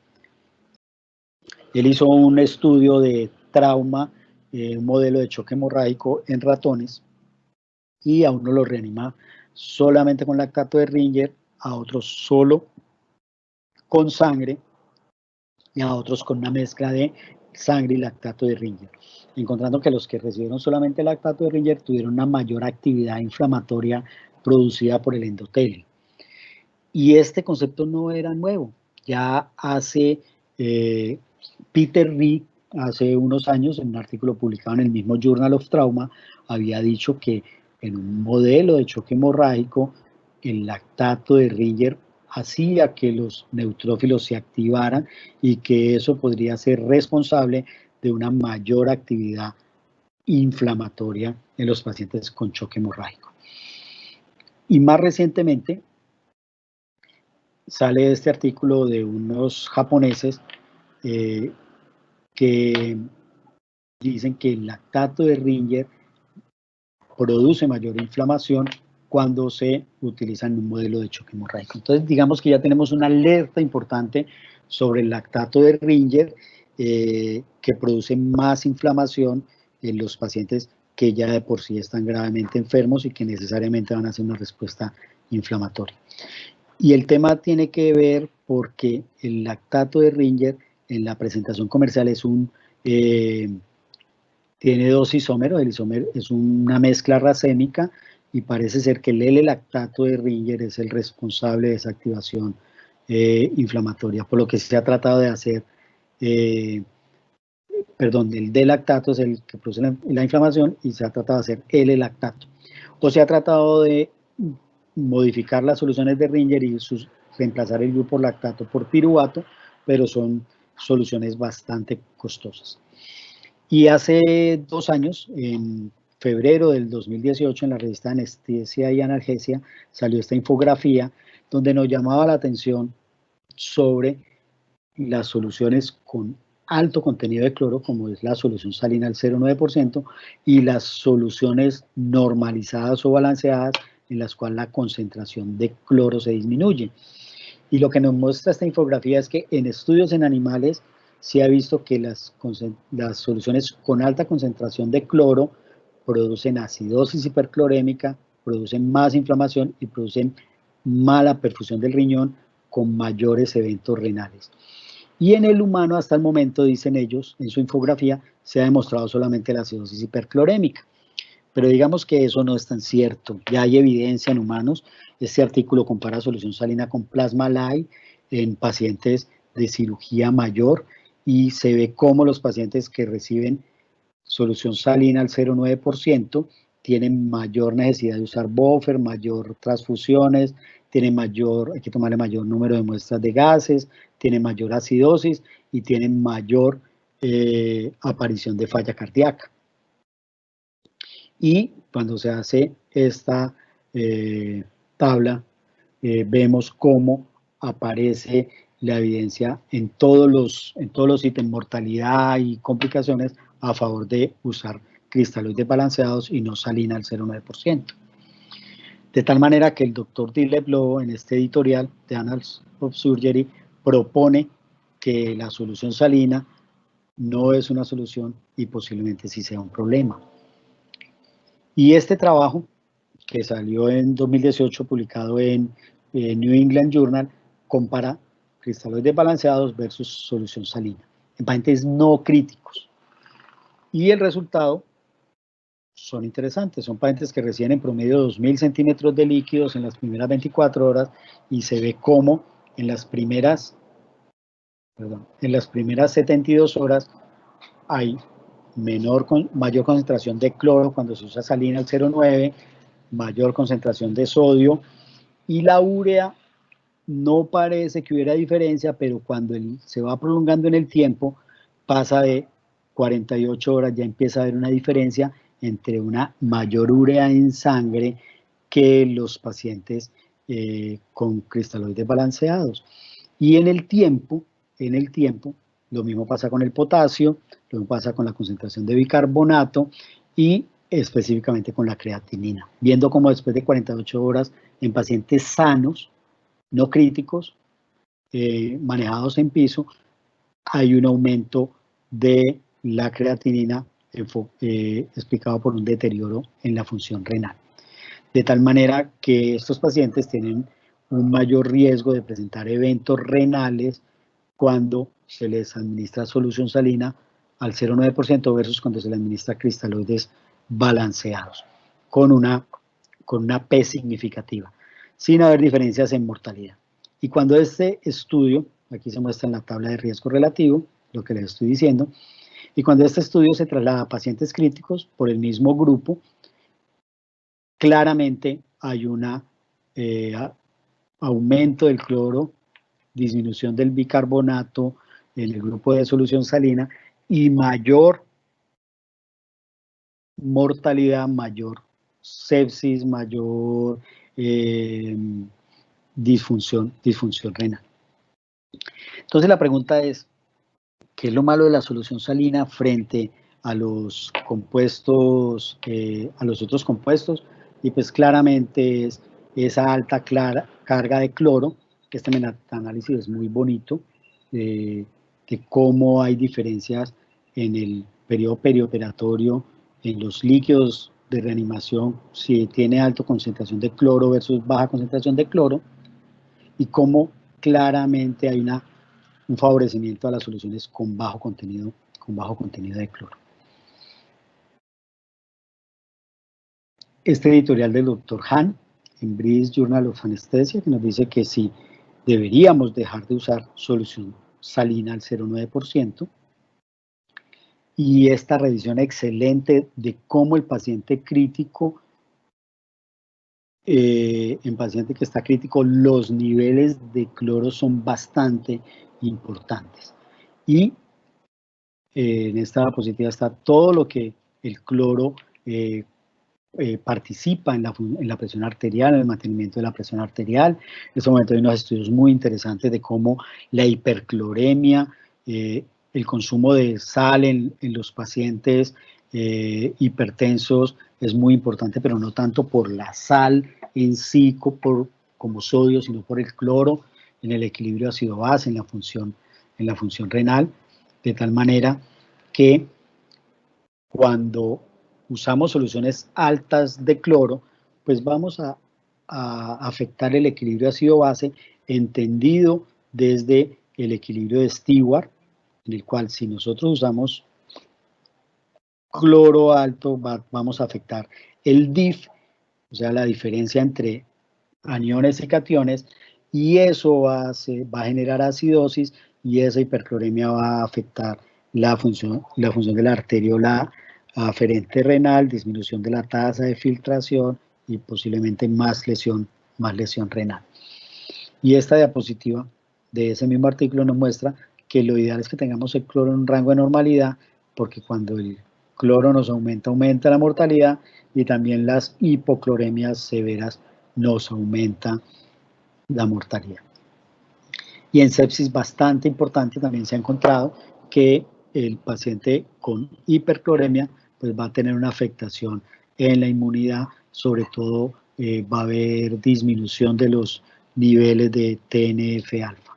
Él hizo un estudio de trauma, un modelo de choque hemorrágico en ratones, y a uno lo reanima solamente con lactato de Ringer, a otros solo con sangre y a otros con una mezcla de sangre y lactato de Ringer, encontrando que los que recibieron solamente lactato de Ringer tuvieron una mayor actividad inflamatoria producida por el endotelio. Y este concepto no era nuevo. Ya hace Peter Reed, hace unos años, en un artículo publicado en el mismo Journal of Trauma, había dicho que en un modelo de choque hemorrágico, el lactato de Ringer hacía que los neutrófilos se activaran y que eso podría ser responsable de una mayor actividad inflamatoria en los pacientes con choque hemorrágico. Y más recientemente sale este artículo de unos japoneses que dicen que el lactato de Ringer produce mayor inflamación cuando se utiliza en un modelo de choque hemorrágico. Entonces, digamos que ya tenemos una alerta importante sobre el lactato de Ringer que produce más inflamación en los pacientes que ya de por sí están gravemente enfermos y que necesariamente van a hacer una respuesta inflamatoria. Y el tema tiene que ver porque el lactato de Ringer en la presentación comercial es tiene dos isómeros. El isómero es una mezcla racémica y parece ser que el L-lactato de Ringer es el responsable de esa activación inflamatoria, por lo que se ha tratado de hacer, el D-lactato es el que produce la inflamación y se ha tratado de hacer L-lactato. O se ha tratado de modificar las soluciones de Ringer y reemplazar el grupo lactato por piruvato, pero son soluciones bastante costosas. Y hace 2 años, en febrero del 2018, en la revista Anestesia y Analgesia, salió esta infografía donde nos llamaba la atención sobre las soluciones con alto contenido de cloro, como es la solución salina al 0,9%, y las soluciones normalizadas o balanceadas, en las cuales la concentración de cloro se disminuye. Y lo que nos muestra esta infografía es que en estudios en animales se ha visto que las soluciones con alta concentración de cloro producen acidosis hiperclorémica, producen más inflamación y producen mala perfusión del riñón con mayores eventos renales. Y en el humano, hasta el momento, dicen ellos, en su infografía, se ha demostrado solamente la acidosis hiperclorémica. Pero digamos que eso no es tan cierto. Ya hay evidencia en humanos. Este artículo compara solución salina con plasma Lye en pacientes de cirugía mayor y se ve cómo los pacientes que reciben solución salina al 0,9% tienen mayor necesidad de usar buffer, mayor transfusiones, hay que tomarle mayor número de muestras de gases, tienen mayor acidosis y tienen mayor aparición de falla cardíaca. Y cuando se hace esta tabla, vemos cómo aparece la evidencia en todos los ítems, mortalidad y complicaciones, a favor de usar cristaloides balanceados y no salina al 0,9%. De tal manera que el doctor Dilep Lobo, en este editorial de Annals of Surgery, propone que la solución salina no es una solución y posiblemente sí sea un problema. Y este trabajo, que salió en 2018, publicado en New England Journal, compara cristaloides balanceados versus solución salina en pacientes no críticos. Y el resultado son interesantes. Son pacientes que reciben en promedio 2.000 centímetros de líquidos en las primeras 24 horas y se ve cómo en las primeras 72 horas hay mayor concentración de cloro cuando se usa salina al 0,9, mayor concentración de sodio, y la urea no parece que hubiera diferencia, pero cuando se va prolongando en el tiempo, pasa de 48 horas, ya empieza a haber una diferencia entre una mayor urea en sangre que los pacientes con cristaloides balanceados. Y en el tiempo, lo mismo pasa con el potasio, lo mismo pasa con la concentración de bicarbonato y específicamente con la creatinina. Viendo cómo después de 48 horas en pacientes sanos, no críticos, manejados en piso, hay un aumento de la creatinina explicado por un deterioro en la función renal. De tal manera que estos pacientes tienen un mayor riesgo de presentar eventos renales cuando se les administra solución salina al 0,9% versus cuando se les administra cristaloides balanceados, con una P significativa, sin haber diferencias en mortalidad. Y cuando este estudio, aquí se muestra en la tabla de riesgo relativo, lo que les estoy diciendo, y cuando este estudio se traslada a pacientes críticos por el mismo grupo, claramente hay un aumento del cloro, disminución del bicarbonato en el grupo de solución salina y mayor mortalidad, mayor sepsis, mayor disfunción renal. Entonces la pregunta es, ¿qué es lo malo de la solución salina frente a los compuestos, a los otros compuestos? Y pues claramente es esa alta carga de cloro, que este metaanálisis es muy bonito, de cómo hay diferencias en el periodo perioperatorio, en los líquidos de reanimación, si tiene alta concentración de cloro versus baja concentración de cloro, y cómo claramente hay un favorecimiento a las soluciones con bajo contenido de cloro. Este editorial del Dr. Han en British Journal of Anesthesia, que nos dice que sí deberíamos dejar de usar solución salina al 0,9%, y esta revisión excelente de cómo el paciente crítico, en paciente que está crítico, los niveles de cloro son bastante importantes. Y en esta diapositiva está todo lo que el cloro participa en la presión arterial, en el mantenimiento de la presión arterial. En este momento hay unos estudios muy interesantes de cómo la hipercloremia, el consumo de sal en los pacientes hipertensos es muy importante, pero no tanto por la sal en sí como sodio, sino por el cloro en el equilibrio ácido-base, en la función renal, de tal manera que cuando usamos soluciones altas de cloro, pues vamos a afectar el equilibrio ácido-base, entendido desde el equilibrio de Stewart, en el cual si nosotros usamos cloro alto, vamos a afectar el DIF, o sea, la diferencia entre aniones y cationes, y eso va a generar acidosis, y esa hipercloremia va a afectar la función de la arteriola aferente renal, disminución de la tasa de filtración y posiblemente más lesión renal. Y esta diapositiva de ese mismo artículo nos muestra que lo ideal es que tengamos el cloro en un rango de normalidad, porque cuando el cloro nos aumenta la mortalidad, y también las hipocloremias severas nos aumenta la mortalidad. Y en sepsis bastante importante también se ha encontrado que el paciente con hipercloremia pues va a tener una afectación en la inmunidad, sobre todo va a haber disminución de los niveles de TNF-alfa.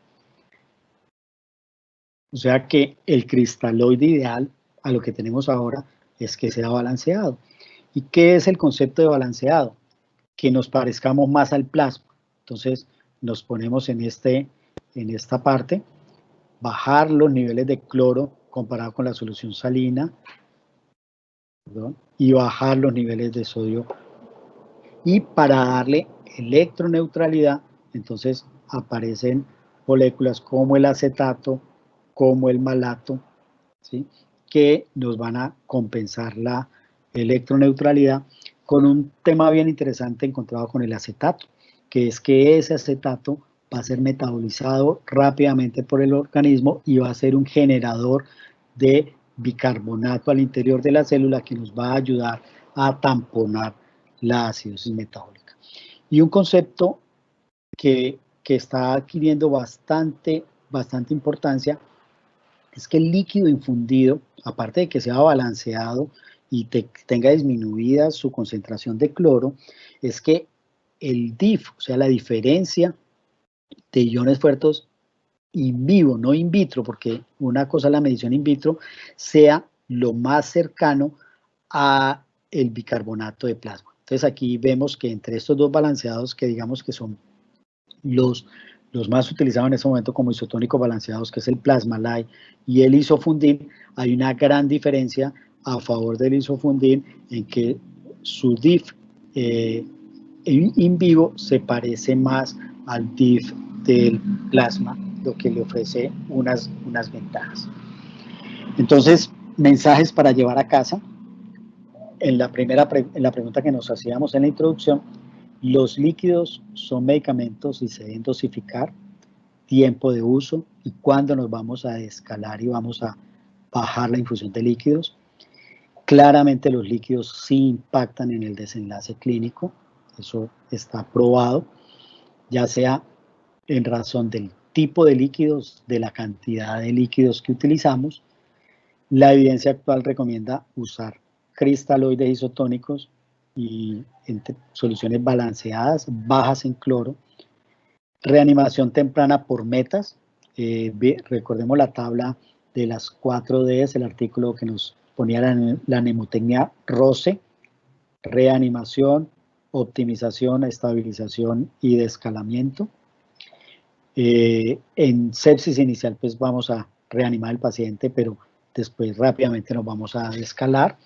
O sea que el cristaloide ideal a lo que tenemos ahora es que sea balanceado. ¿Y qué es el concepto de balanceado? Que nos parezcamos más al plasma. Entonces nos ponemos en esta parte, bajar los niveles de cloro comparado con la solución salina, y bajar los niveles de sodio. Y para darle electroneutralidad, entonces aparecen moléculas como el acetato, como el malato, ¿sí?, que nos van a compensar la electroneutralidad, con un tema bien interesante encontrado con el acetato, que es que ese acetato va a ser metabolizado rápidamente por el organismo y va a ser un generador de bicarbonato al interior de la célula, que nos va a ayudar a tamponar la acidosis metabólica. Y un concepto que está adquiriendo bastante importancia es que el líquido infundido, aparte de que sea balanceado y tenga disminuida su concentración de cloro, es que el DIF, o sea, la diferencia de iones fuertes in vivo, no in vitro, porque una cosa es la medición in vitro, sea lo más cercano a el bicarbonato de plasma. Entonces aquí vemos que entre estos dos balanceados, que digamos que son los más utilizados en este momento como isotónicos balanceados, que es el Plasma-Lye y el isofundil, hay una gran diferencia a favor del isofundil en que su DIF in vivo se parece más al DIF del plasma, lo que le ofrece unas ventajas. Entonces, mensajes para llevar a casa. En la pregunta que nos hacíamos en la introducción, los líquidos son medicamentos y se deben dosificar, tiempo de uso y cuándo nos vamos a escalar y vamos a bajar la infusión de líquidos. Claramente los líquidos sí impactan en el desenlace clínico, eso está probado, ya sea en razón del tipo de líquidos, de la cantidad de líquidos que utilizamos. La evidencia actual recomienda usar cristaloides isotónicos y soluciones balanceadas, bajas en cloro. Reanimación temprana por metas. Recordemos la tabla de las 4 Ds, el artículo que nos ponía la mnemotecnia ROCE, reanimación, optimización, estabilización y descalamiento. En sepsis inicial pues vamos a reanimar al paciente, pero después rápidamente nos vamos a descalar.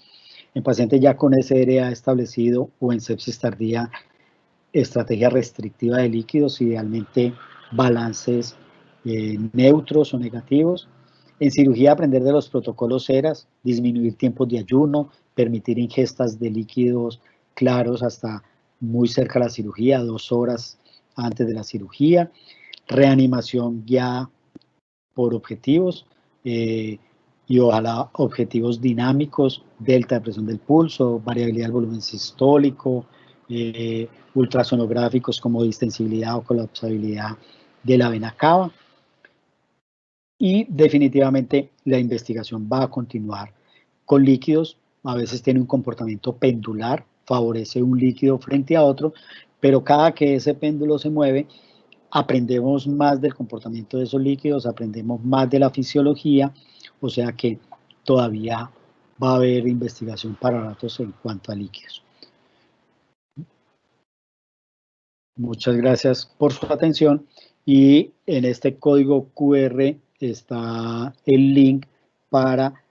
En pacientes ya con SRA establecido o en sepsis tardía, estrategia restrictiva de líquidos, idealmente balances neutros o negativos. En cirugía, aprender de los protocolos ERAS, disminuir tiempos de ayuno, permitir ingestas de líquidos claros hasta muy cerca de la cirugía, 2 horas antes de la cirugía. Reanimación guiada por objetivos y ojalá objetivos dinámicos, delta de presión del pulso, variabilidad del volumen sistólico, ultrasonográficos como distensibilidad o colapsabilidad de la vena cava. Y definitivamente la investigación va a continuar con líquidos. A veces tiene un comportamiento pendular, favorece un líquido frente a otro, pero cada que ese péndulo se mueve, aprendemos más del comportamiento de esos líquidos, aprendemos más de la fisiología, o sea que todavía va a haber investigación para ratos en cuanto a líquidos. Muchas gracias por su atención y en este código QR está el link para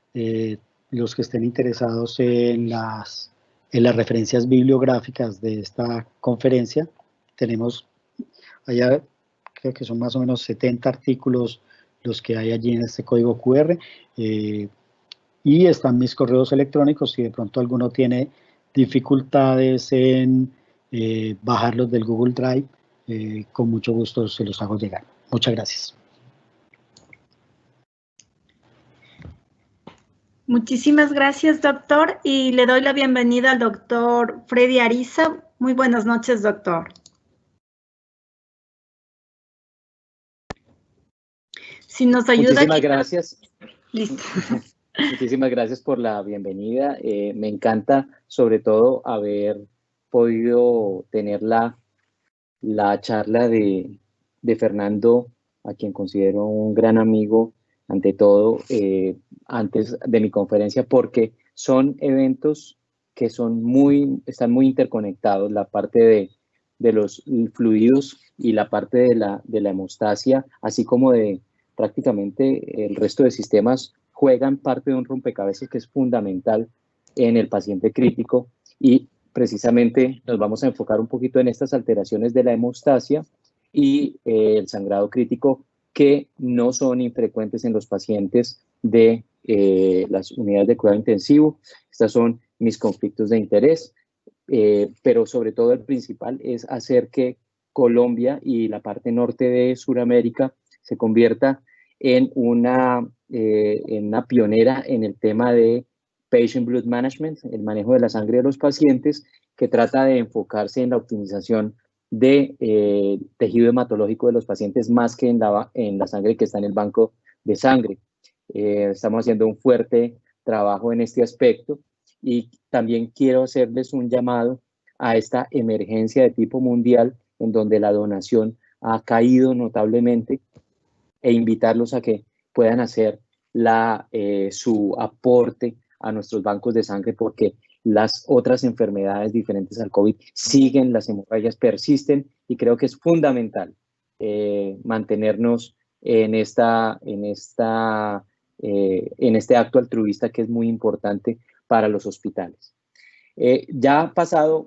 los que estén interesados en las referencias bibliográficas de esta conferencia. Tenemos allá, creo que son más o menos 70 artículos los que hay allí en este código QR y están mis correos electrónicos si de pronto alguno tiene dificultades en bajarlos del Google Drive, con mucho gusto se los hago llegar. Muchas gracias. Muchísimas gracias, doctor, y le doy la bienvenida al doctor Freddy Ariza. Muy buenas noches, doctor. Si nos ayuda. Muchísimas gracias. Listo. Muchísimas gracias por la bienvenida. Me encanta, sobre todo, haber podido tener la charla de Fernando, a quien considero un gran amigo, ante todo, antes de mi conferencia, porque son eventos que están muy interconectados, la parte de los fluidos y la parte de la hemostasia, así como de prácticamente el resto de sistemas, juegan parte de un rompecabezas que es fundamental en el paciente crítico, y precisamente nos vamos a enfocar un poquito en estas alteraciones de la hemostasia y el sangrado crítico, que no son infrecuentes en los pacientes de las unidades de cuidado intensivo. Estos son mis conflictos de interés, pero sobre todo el principal es hacer que Colombia y la parte norte de Sudamérica se convierta en una pionera en el tema de Patient Blood Management, el manejo de la sangre de los pacientes, que trata de enfocarse en la optimización de tejido hematológico de los pacientes más que en la sangre que está en el banco de sangre. Estamos haciendo un fuerte trabajo en este aspecto, y también quiero hacerles un llamado a esta emergencia de tipo mundial en donde la donación ha caído notablemente, e invitarlos a que puedan hacer su aporte a nuestros bancos de sangre, porque las otras enfermedades diferentes al COVID siguen, las hemorragias persisten, y creo que es fundamental mantenernos en este acto altruista, que es muy importante para los hospitales. Ya ha pasado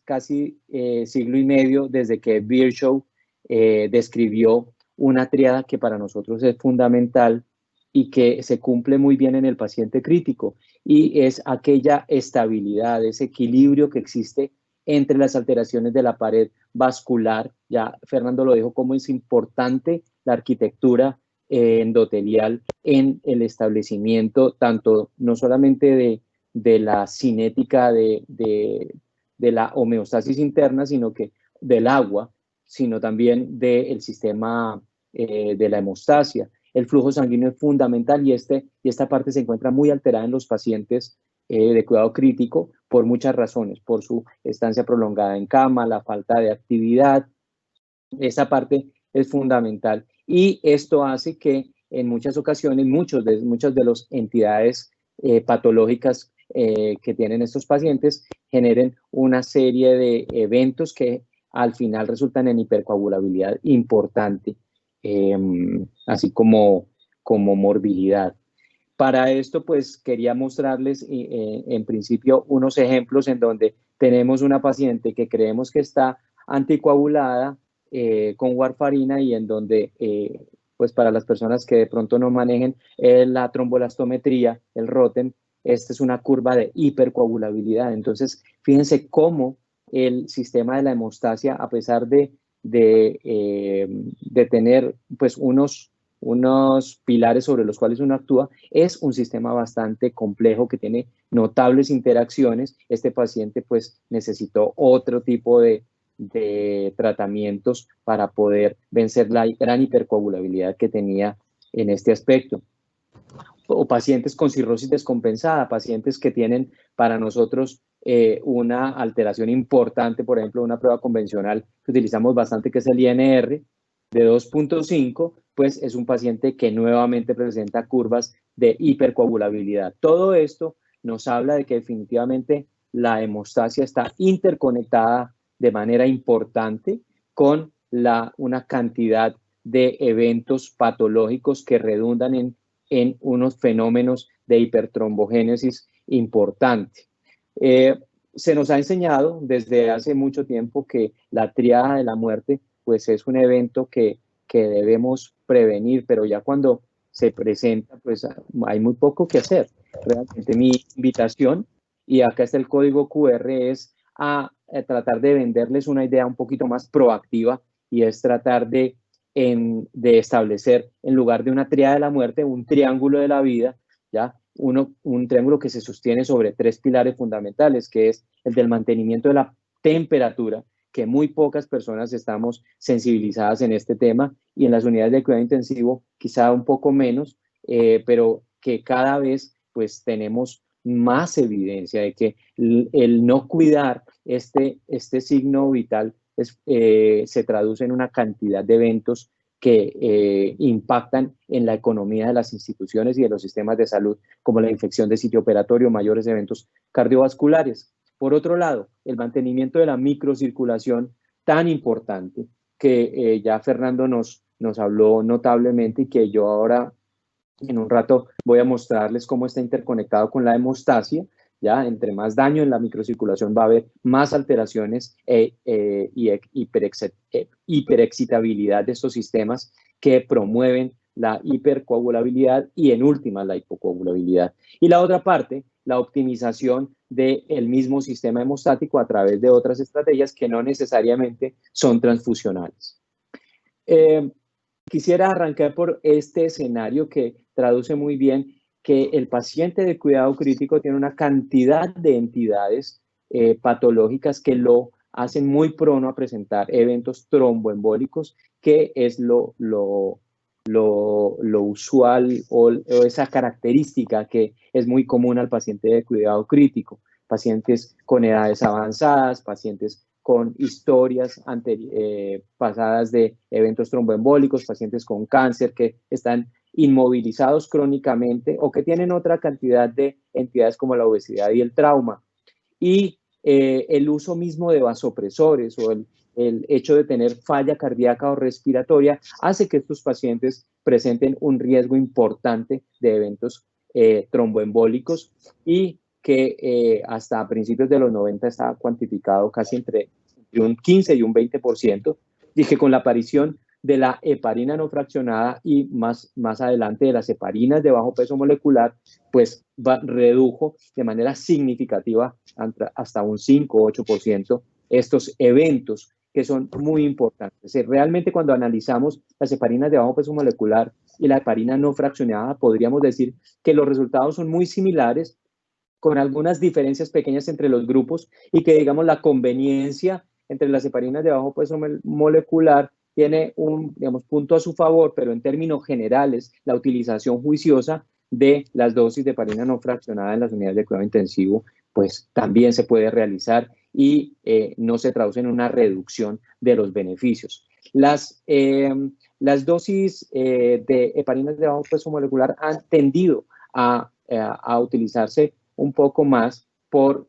casi siglo y medio desde que Virchow describió una tríada que para nosotros es fundamental y que se cumple muy bien en el paciente crítico, y es aquella estabilidad, ese equilibrio que existe entre las alteraciones de la pared vascular. Ya Fernando lo dijo, cómo es importante la arquitectura endotelial en el establecimiento, tanto no solamente de la cinética de la homeostasis interna, sino que del agua, sino también del sistema de la hemostasia. El flujo sanguíneo es fundamental, y esta parte se encuentra muy alterada en los pacientes de cuidado crítico por muchas razones, por su estancia prolongada en cama, la falta de actividad. Esa parte es fundamental, y esto hace que en muchas ocasiones muchas de las entidades patológicas que tienen estos pacientes generen una serie de eventos que al final resultan en hipercoagulabilidad importante, así como morbilidad. Para esto, pues quería mostrarles en principio unos ejemplos en donde tenemos una paciente que creemos que está anticoagulada con warfarina, y en donde, pues para las personas que de pronto no manejen la trombolastometría, el Rotem, esta es una curva de hipercoagulabilidad. Entonces, fíjense cómo el sistema de la hemostasia, a pesar de tener pues unos pilares sobre los cuales uno actúa, es un sistema bastante complejo que tiene notables interacciones. Este paciente pues necesitó otro tipo de tratamientos para poder vencer la gran hipercoagulabilidad que tenía en este aspecto. O pacientes con cirrosis descompensada, pacientes que tienen para nosotros una alteración importante, por ejemplo, una prueba convencional que utilizamos bastante, que es el INR de 2.5, pues es un paciente que nuevamente presenta curvas de hipercoagulabilidad. Todo esto nos habla de que definitivamente la hemostasia está interconectada de manera importante con una cantidad de eventos patológicos que redundan en unos fenómenos de hipertrombogénesis importante. Se nos ha enseñado desde hace mucho tiempo que la tríada de la muerte pues es un evento que debemos prevenir, pero ya cuando se presenta pues hay muy poco que hacer. Realmente mi invitación, y acá está el código QR, es a tratar de venderles una idea un poquito más proactiva, y es tratar de establecer, en lugar de una tríada de la muerte, un triángulo de la vida, ¿ya? Un triángulo que se sostiene sobre 3 pilares fundamentales, que es el del mantenimiento de la temperatura, que muy pocas personas estamos sensibilizadas en este tema, y en las unidades de cuidado intensivo quizá un poco menos, pero que cada vez pues tenemos más evidencia de que el no cuidar este signo vital se traduce en una cantidad de eventos que impactan en la economía de las instituciones y de los sistemas de salud, como la infección de sitio operatorio, mayores eventos cardiovasculares. Por otro lado, el mantenimiento de la microcirculación, tan importante, que ya Fernando nos habló notablemente, y que yo ahora en un rato voy a mostrarles cómo está interconectado con la hemostasia. Ya, entre más daño en la microcirculación va a haber más alteraciones y hiperexcitabilidad de estos sistemas que promueven la hipercoagulabilidad y en última la hipocoagulabilidad. Y la otra parte, la optimización del mismo sistema hemostático a través de otras estrategias que no necesariamente son transfusionales. Quisiera arrancar por este escenario que traduce muy bien que el paciente de cuidado crítico tiene una cantidad de entidades patológicas que lo hacen muy prono a presentar eventos tromboembólicos, que es lo usual o esa característica que es muy común al paciente de cuidado crítico. Pacientes con edades avanzadas, pacientes con historias pasadas de eventos tromboembólicos, pacientes con cáncer que están inmovilizados crónicamente o que tienen otra cantidad de entidades como la obesidad y el trauma. Y el uso mismo de vasopresores o el hecho de tener falla cardíaca o respiratoria hace que estos pacientes presenten un riesgo importante de eventos tromboembólicos y que hasta principios de los 90 estaba cuantificado casi entre un 15 y un 20%, y que con la aparición de la heparina no fraccionada y más adelante de las heparinas de bajo peso molecular, pues redujo de manera significativa hasta un 5 o 8% estos eventos que son muy importantes. Realmente cuando analizamos las heparinas de bajo peso molecular y la heparina no fraccionada, podríamos decir que los resultados son muy similares, con algunas diferencias pequeñas entre los grupos, y que, digamos, la conveniencia entre las heparinas de bajo peso molecular tiene un, digamos, punto a su favor, pero en términos generales, la utilización juiciosa de las dosis de heparina no fraccionada en las unidades de cuidado intensivo, pues también se puede realizar y no se traduce en una reducción de los beneficios. Las dosis de heparinas de bajo peso molecular han tendido a utilizarse un poco más por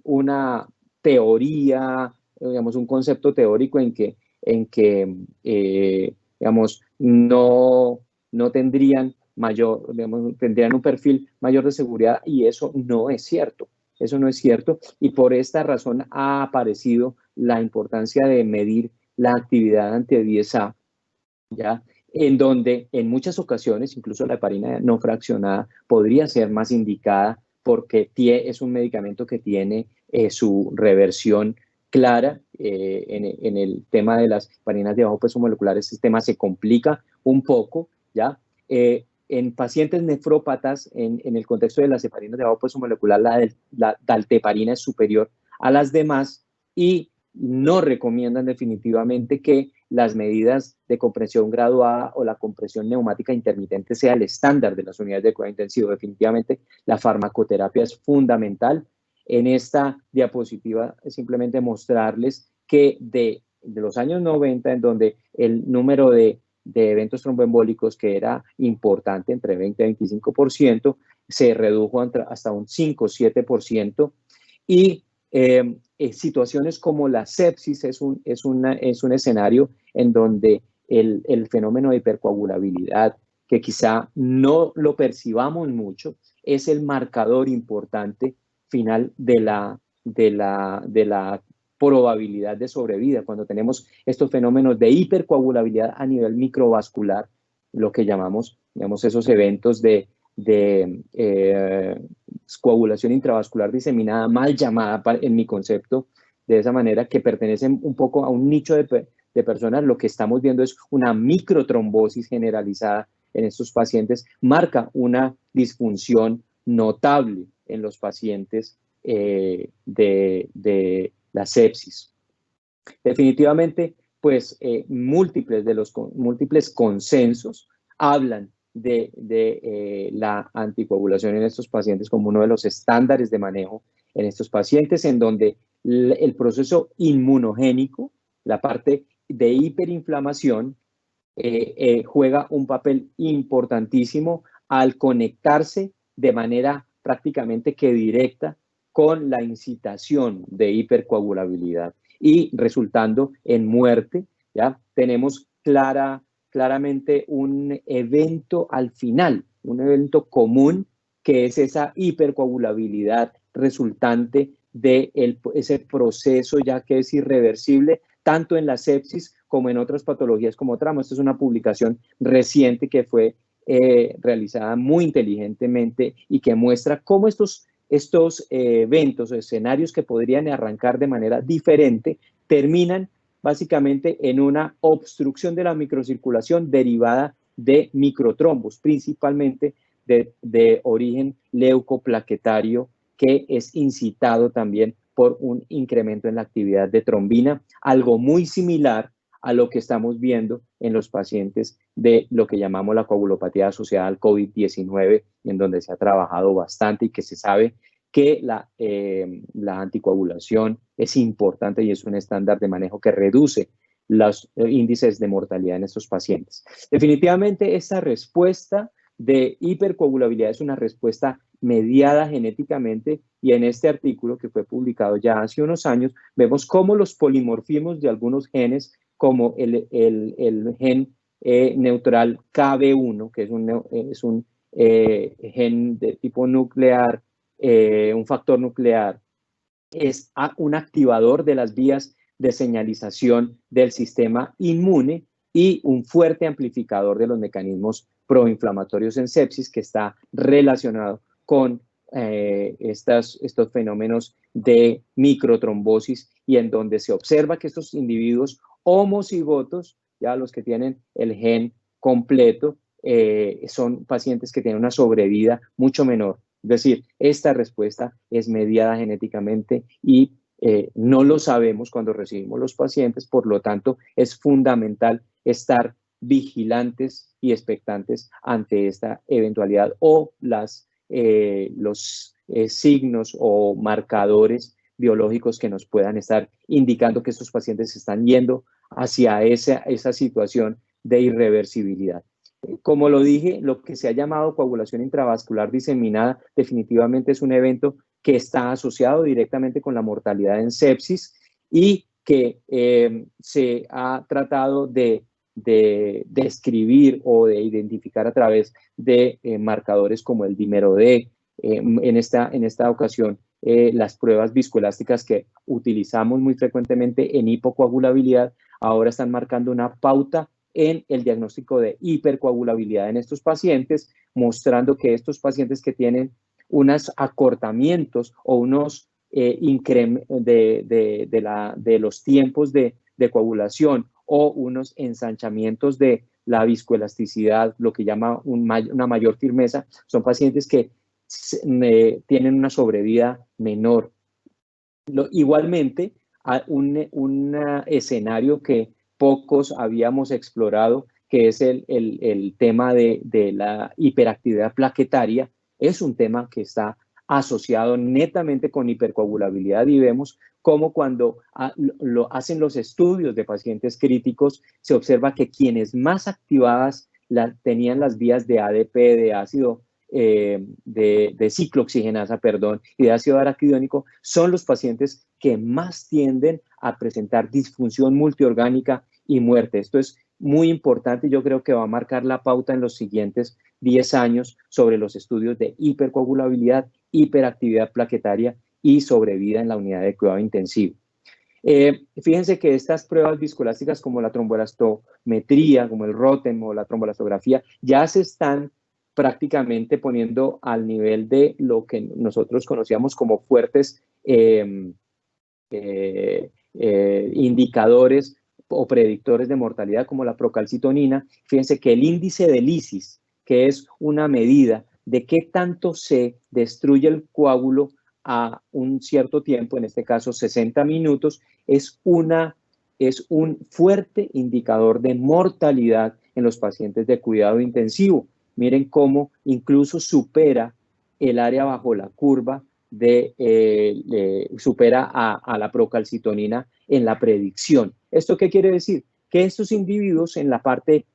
una teoría, digamos, un concepto teórico en que digamos, no tendrían tendrían un perfil mayor de seguridad, y eso no es cierto. Eso no es cierto, y por esta razón ha aparecido la importancia de medir la actividad anti-10A, ¿ya? En donde en muchas ocasiones, incluso la heparina no fraccionada podría ser más indicada porque es un medicamento que tiene su reversión clara. En el tema de las heparinas de bajo peso molecular, este tema se complica un poco, ¿ya? En pacientes nefrópatas, en el contexto de las heparinas de bajo peso molecular, la dalteparina es superior a las demás, y no recomiendan definitivamente que las medidas de compresión graduada o la compresión neumática intermitente sea el estándar de las unidades de cuidado intensivo. Definitivamente la farmacoterapia es fundamental. En esta diapositiva es simplemente mostrarles que de los años 90, en donde el número de eventos tromboembólicos, que era importante, entre 20 y 25%, se redujo hasta un 5 o 7%, y situaciones como la sepsis es un escenario en donde el fenómeno de hipercoagulabilidad, que quizá no lo percibamos mucho, es el marcador importante final de la probabilidad de sobrevida. Cuando tenemos estos fenómenos de hipercoagulabilidad a nivel microvascular, lo que llamamos, digamos, esos eventos de coagulación intravascular diseminada, mal llamada en mi concepto, de esa manera, que pertenecen un poco a un nicho de personas, lo que estamos viendo es una microtrombosis generalizada en estos pacientes, marca una disfunción notable en los pacientes de la sepsis. Definitivamente, pues múltiples consensos hablan de la anticoagulación en estos pacientes como uno de los estándares de manejo en estos pacientes, en donde el proceso inmunogénico, la parte de hiperinflamación, juega un papel importantísimo al conectarse de manera prácticamente que directa con la incitación de hipercoagulabilidad y resultando en muerte. ¿Ya? Tenemos claramente un evento al final, un evento común, que es esa hipercoagulabilidad resultante de ese proceso ya que es irreversible, tanto en la sepsis como en otras patologías como trauma. Esta es una publicación reciente que fue realizada muy inteligentemente y que muestra cómo estos eventos o escenarios que podrían arrancar de manera diferente terminan básicamente en una obstrucción de la microcirculación derivada de microtrombos, principalmente de origen leucoplaquetario, que es incitado también por un incremento en la actividad de trombina, algo muy similar a lo que estamos viendo en los pacientes de lo que llamamos la coagulopatía asociada al COVID-19, en donde se ha trabajado bastante y que se sabe que la anticoagulación es importante y es un estándar de manejo que reduce los índices de mortalidad en estos pacientes. Definitivamente esta respuesta de hipercoagulabilidad es una respuesta mediada genéticamente, y en este artículo que fue publicado ya hace unos años vemos cómo los polimorfismos de algunos genes, como el gen neutral KB1, que es un gen de tipo nuclear, un factor nuclear, es un activador de las vías de señalización del sistema inmune y un fuerte amplificador de los mecanismos proinflamatorios en sepsis, que está relacionado con estos fenómenos de microtrombosis, y en donde se observa que estos individuos homocigotos, ya los que tienen el gen completo, son pacientes que tienen una sobrevida mucho menor. Es decir, esta respuesta es mediada genéticamente y no lo sabemos cuando recibimos los pacientes, por lo tanto es fundamental estar vigilantes y expectantes ante esta eventualidad, o los signos o marcadores biológicos que nos puedan estar indicando que estos pacientes están yendo hacia esa situación de irreversibilidad. Como lo dije, lo que se ha llamado coagulación intravascular diseminada definitivamente es un evento que está asociado directamente con la mortalidad en sepsis, y que se ha tratado de describir o de identificar a través de marcadores como el dímero D. En esta ocasión, las pruebas viscoelásticas que utilizamos muy frecuentemente en hipocoagulabilidad ahora están marcando una pauta en el diagnóstico de hipercoagulabilidad en estos pacientes, mostrando que estos pacientes que tienen unos acortamientos o unos incrementos de los tiempos de coagulación, o unos ensanchamientos de la viscoelasticidad, lo que llama una mayor firmeza, son pacientes que tienen una sobrevida menor. Igualmente, un escenario que pocos habíamos explorado, que es el tema de la hiperactividad plaquetaria, es un tema que está asociado netamente con hipercoagulabilidad, y vemos cómo cuando lo hacen los estudios de pacientes críticos, se observa que quienes más activadas tenían las vías de ADP, de ácido de ciclooxigenasa, perdón, y de ácido araquidónico, son los pacientes que más tienden a presentar disfunción multiorgánica y muerte. Esto es muy importante y yo creo que va a marcar la pauta en los siguientes 10 años sobre los estudios de hipercoagulabilidad, hiperactividad plaquetaria y sobrevida en la unidad de cuidado intensivo. Fíjense que estas pruebas viscoelásticas, como la tromboelastometría, como el ROTEM o la tromboelastografía, ya se están prácticamente poniendo al nivel de lo que nosotros conocíamos como fuertes indicadores o predictores de mortalidad, como la procalcitonina. Fíjense que el índice de lisis, que es una medida de qué tanto se destruye el coágulo a un cierto tiempo, en este caso 60 minutos, es un fuerte indicador de mortalidad en los pacientes de cuidado intensivo. Miren cómo incluso supera el área bajo la curva, supera a la procalcitonina en la predicción. ¿Esto qué quiere decir? Que estos individuos en la parte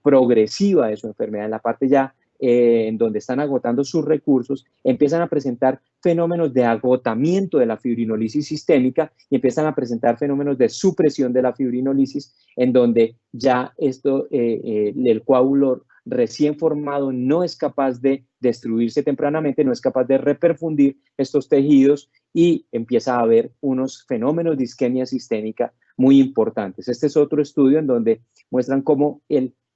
progresiva de su enfermedad, en la parte ya en donde están agotando sus recursos, empiezan a presentar fenómenos de agotamiento de la fibrinolisis sistémica y empiezan a presentar fenómenos de supresión de la fibrinolisis, en donde ya el coágulo recién formado no es capaz de destruirse tempranamente, no es capaz de reperfundir estos tejidos, y empieza a haber unos fenómenos de isquemia sistémica muy importantes. Este es otro estudio en donde muestran cómo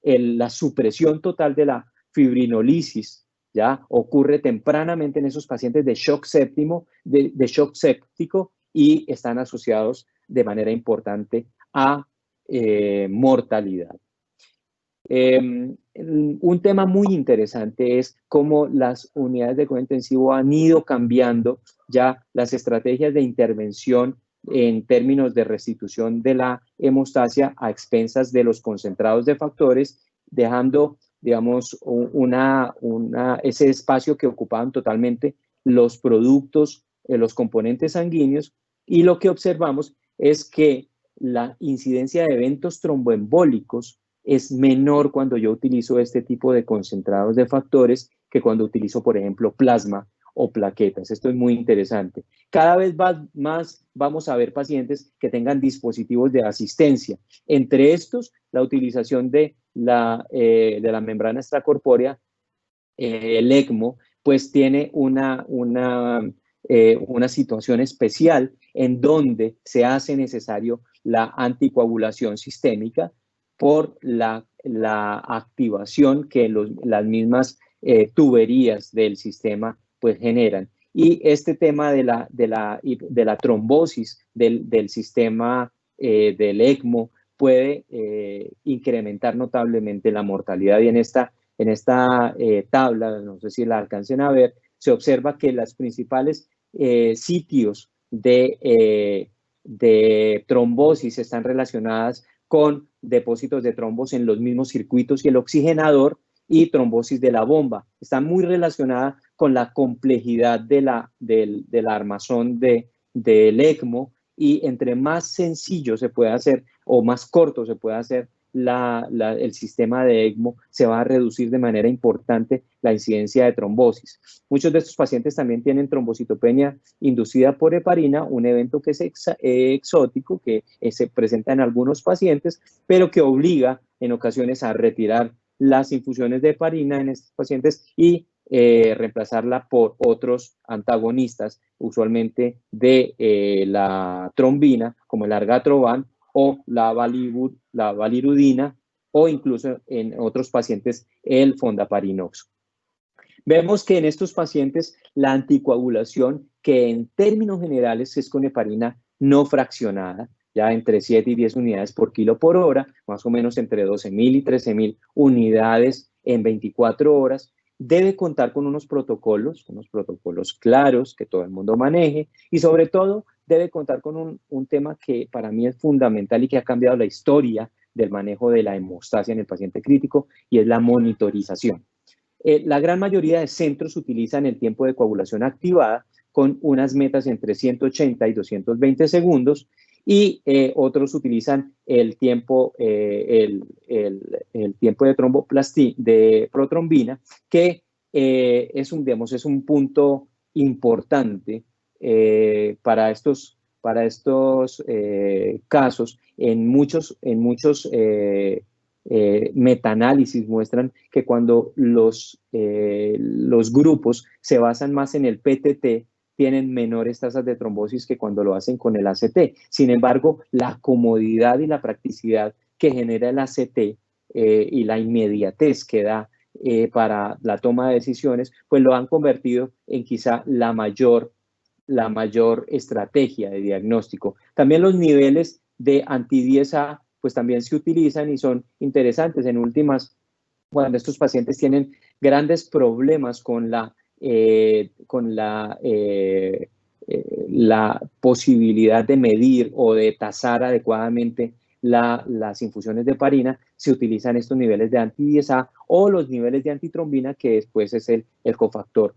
la supresión total de la fibrinolisis ya ocurre tempranamente en esos pacientes de shock séptico, y están asociados de manera importante a mortalidad. Un tema muy interesante es cómo las unidades de cuidado intensivo han ido cambiando ya las estrategias de intervención en términos de restitución de la hemostasia a expensas de los concentrados de factores, dejando digamos, ese espacio que ocupaban totalmente los productos, los componentes sanguíneos, y lo que observamos es que la incidencia de eventos tromboembólicos es menor cuando yo utilizo este tipo de concentrados de factores que cuando utilizo, por ejemplo, plasma o plaquetas. Esto es muy interesante. Cada vez más vamos a ver pacientes que tengan dispositivos de asistencia. Entre estos, la utilización de la membrana extracorpórea, el ECMO, pues tiene una situación especial en donde se hace necesario la anticoagulación sistémica por la activación que las mismas tuberías del sistema pues generan. Y este tema de la trombosis del sistema del ECMO puede incrementar notablemente la mortalidad. Y en esta tabla, no sé si la alcancen a ver, se observa que los principales sitios de trombosis están relacionadas con depósitos de trombos en los mismos circuitos y el oxigenador, y trombosis de la bomba. Está muy relacionada con la complejidad del armazón del ECMO, y entre más sencillo se puede hacer o más corto se puede hacer el sistema de ECMO, se va a reducir de manera importante la incidencia de trombosis. Muchos de estos pacientes también tienen trombocitopenia inducida por heparina, un evento que es exótico, que se presenta en algunos pacientes, pero que obliga en ocasiones a retirar las infusiones de heparina en estos pacientes y reemplazarla por otros antagonistas, usualmente de la trombina, como el argatroban o la valirudina, o incluso en otros pacientes el fondaparinux. Vemos que en estos pacientes la anticoagulación, que en términos generales es con heparina no fraccionada, ya entre 7 y 10 unidades por kilo por hora, más o menos entre 12.000 y 13.000 unidades en 24 horas, debe contar con unos protocolos claros que todo el mundo maneje, y sobre todo debe contar con un tema que para mí es fundamental y que ha cambiado la historia del manejo de la hemostasia en el paciente crítico, y es la monitorización. La gran mayoría de centros utilizan el tiempo de coagulación activada con unas metas entre 180 y 220 segundos, y otros utilizan el tiempo de protrombina, que es un punto importante para estos casos. En muchos metaanálisis muestran que cuando los grupos se basan más en el PTT, tienen menores tasas de trombosis que cuando lo hacen con el ACT. Sin embargo, la comodidad y la practicidad que genera el ACT y la inmediatez que da para la toma de decisiones, pues lo han convertido en quizá la mayor estrategia de diagnóstico. También los niveles de anti-10A pues también se utilizan y son interesantes. En últimas, cuando estos pacientes tienen grandes problemas con la posibilidad de medir o de tasar adecuadamente las infusiones de heparina, se utilizan estos niveles de anti-10A o los niveles de antitrombina, que después es el cofactor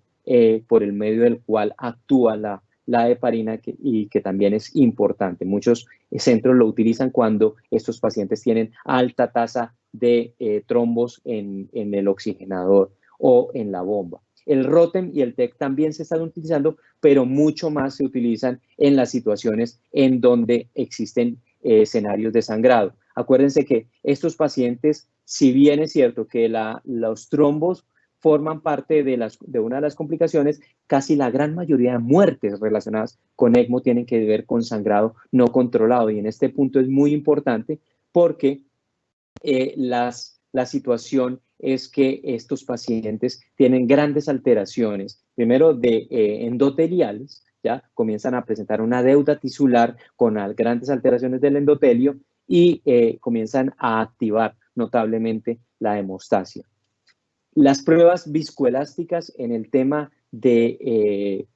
por el medio del cual actúa la heparina, y que también es importante. Muchos centros lo utilizan cuando estos pacientes tienen alta tasa de trombos en el oxigenador o en la bomba. El ROTEM y el TEC también se están utilizando, pero mucho más se utilizan en las situaciones en donde existen escenarios de sangrado. Acuérdense que estos pacientes, si bien es cierto que los trombos forman parte de una de las complicaciones, casi la gran mayoría de muertes relacionadas con ECMO tienen que ver con sangrado no controlado. Y en este punto es muy importante porque la situación es que estos pacientes tienen grandes alteraciones, primero de endoteliales, ya comienzan a presentar una deuda tisular con grandes alteraciones del endotelio, y comienzan a activar notablemente la hemostasia. Las pruebas viscoelásticas en el tema de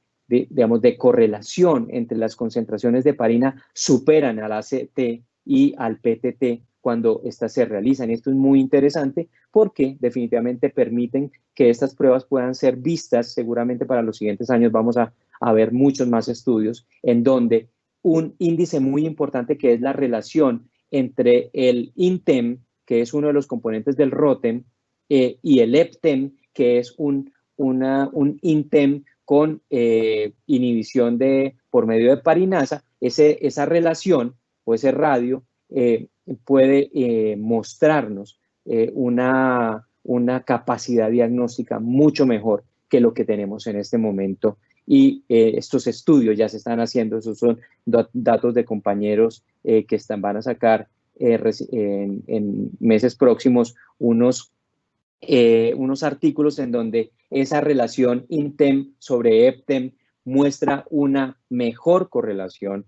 correlación entre las concentraciones de heparina superan al ACT y al PTT cuando estas se realizan. Y esto es muy interesante porque definitivamente permiten que estas pruebas puedan ser vistas. Seguramente para los siguientes años vamos a ver muchos más estudios en donde un índice muy importante, que es la relación entre el INTEM, que es uno de los componentes del ROTEM, y el EPTEM, que es un INTEM con inhibición por medio de parinasa. Esa relación o ese radio puede mostrarnos una capacidad diagnóstica mucho mejor que lo que tenemos en este momento. Y estos estudios ya se están haciendo. Esos son datos de compañeros que van a sacar en meses próximos unos artículos en donde esa relación INTEM sobre EPTEM muestra una mejor correlación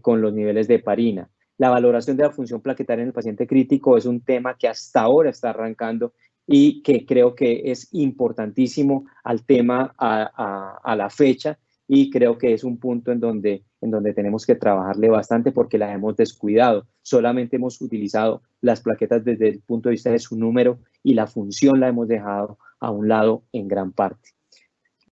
con los niveles de heparina. La valoración de la función plaquetaria en el paciente crítico es un tema que hasta ahora está arrancando y que creo que es importantísimo al tema a la fecha, y creo que es un punto en donde tenemos que trabajarle bastante porque la hemos descuidado. Solamente hemos utilizado las plaquetas desde el punto de vista de su número y la función la hemos dejado a un lado en gran parte.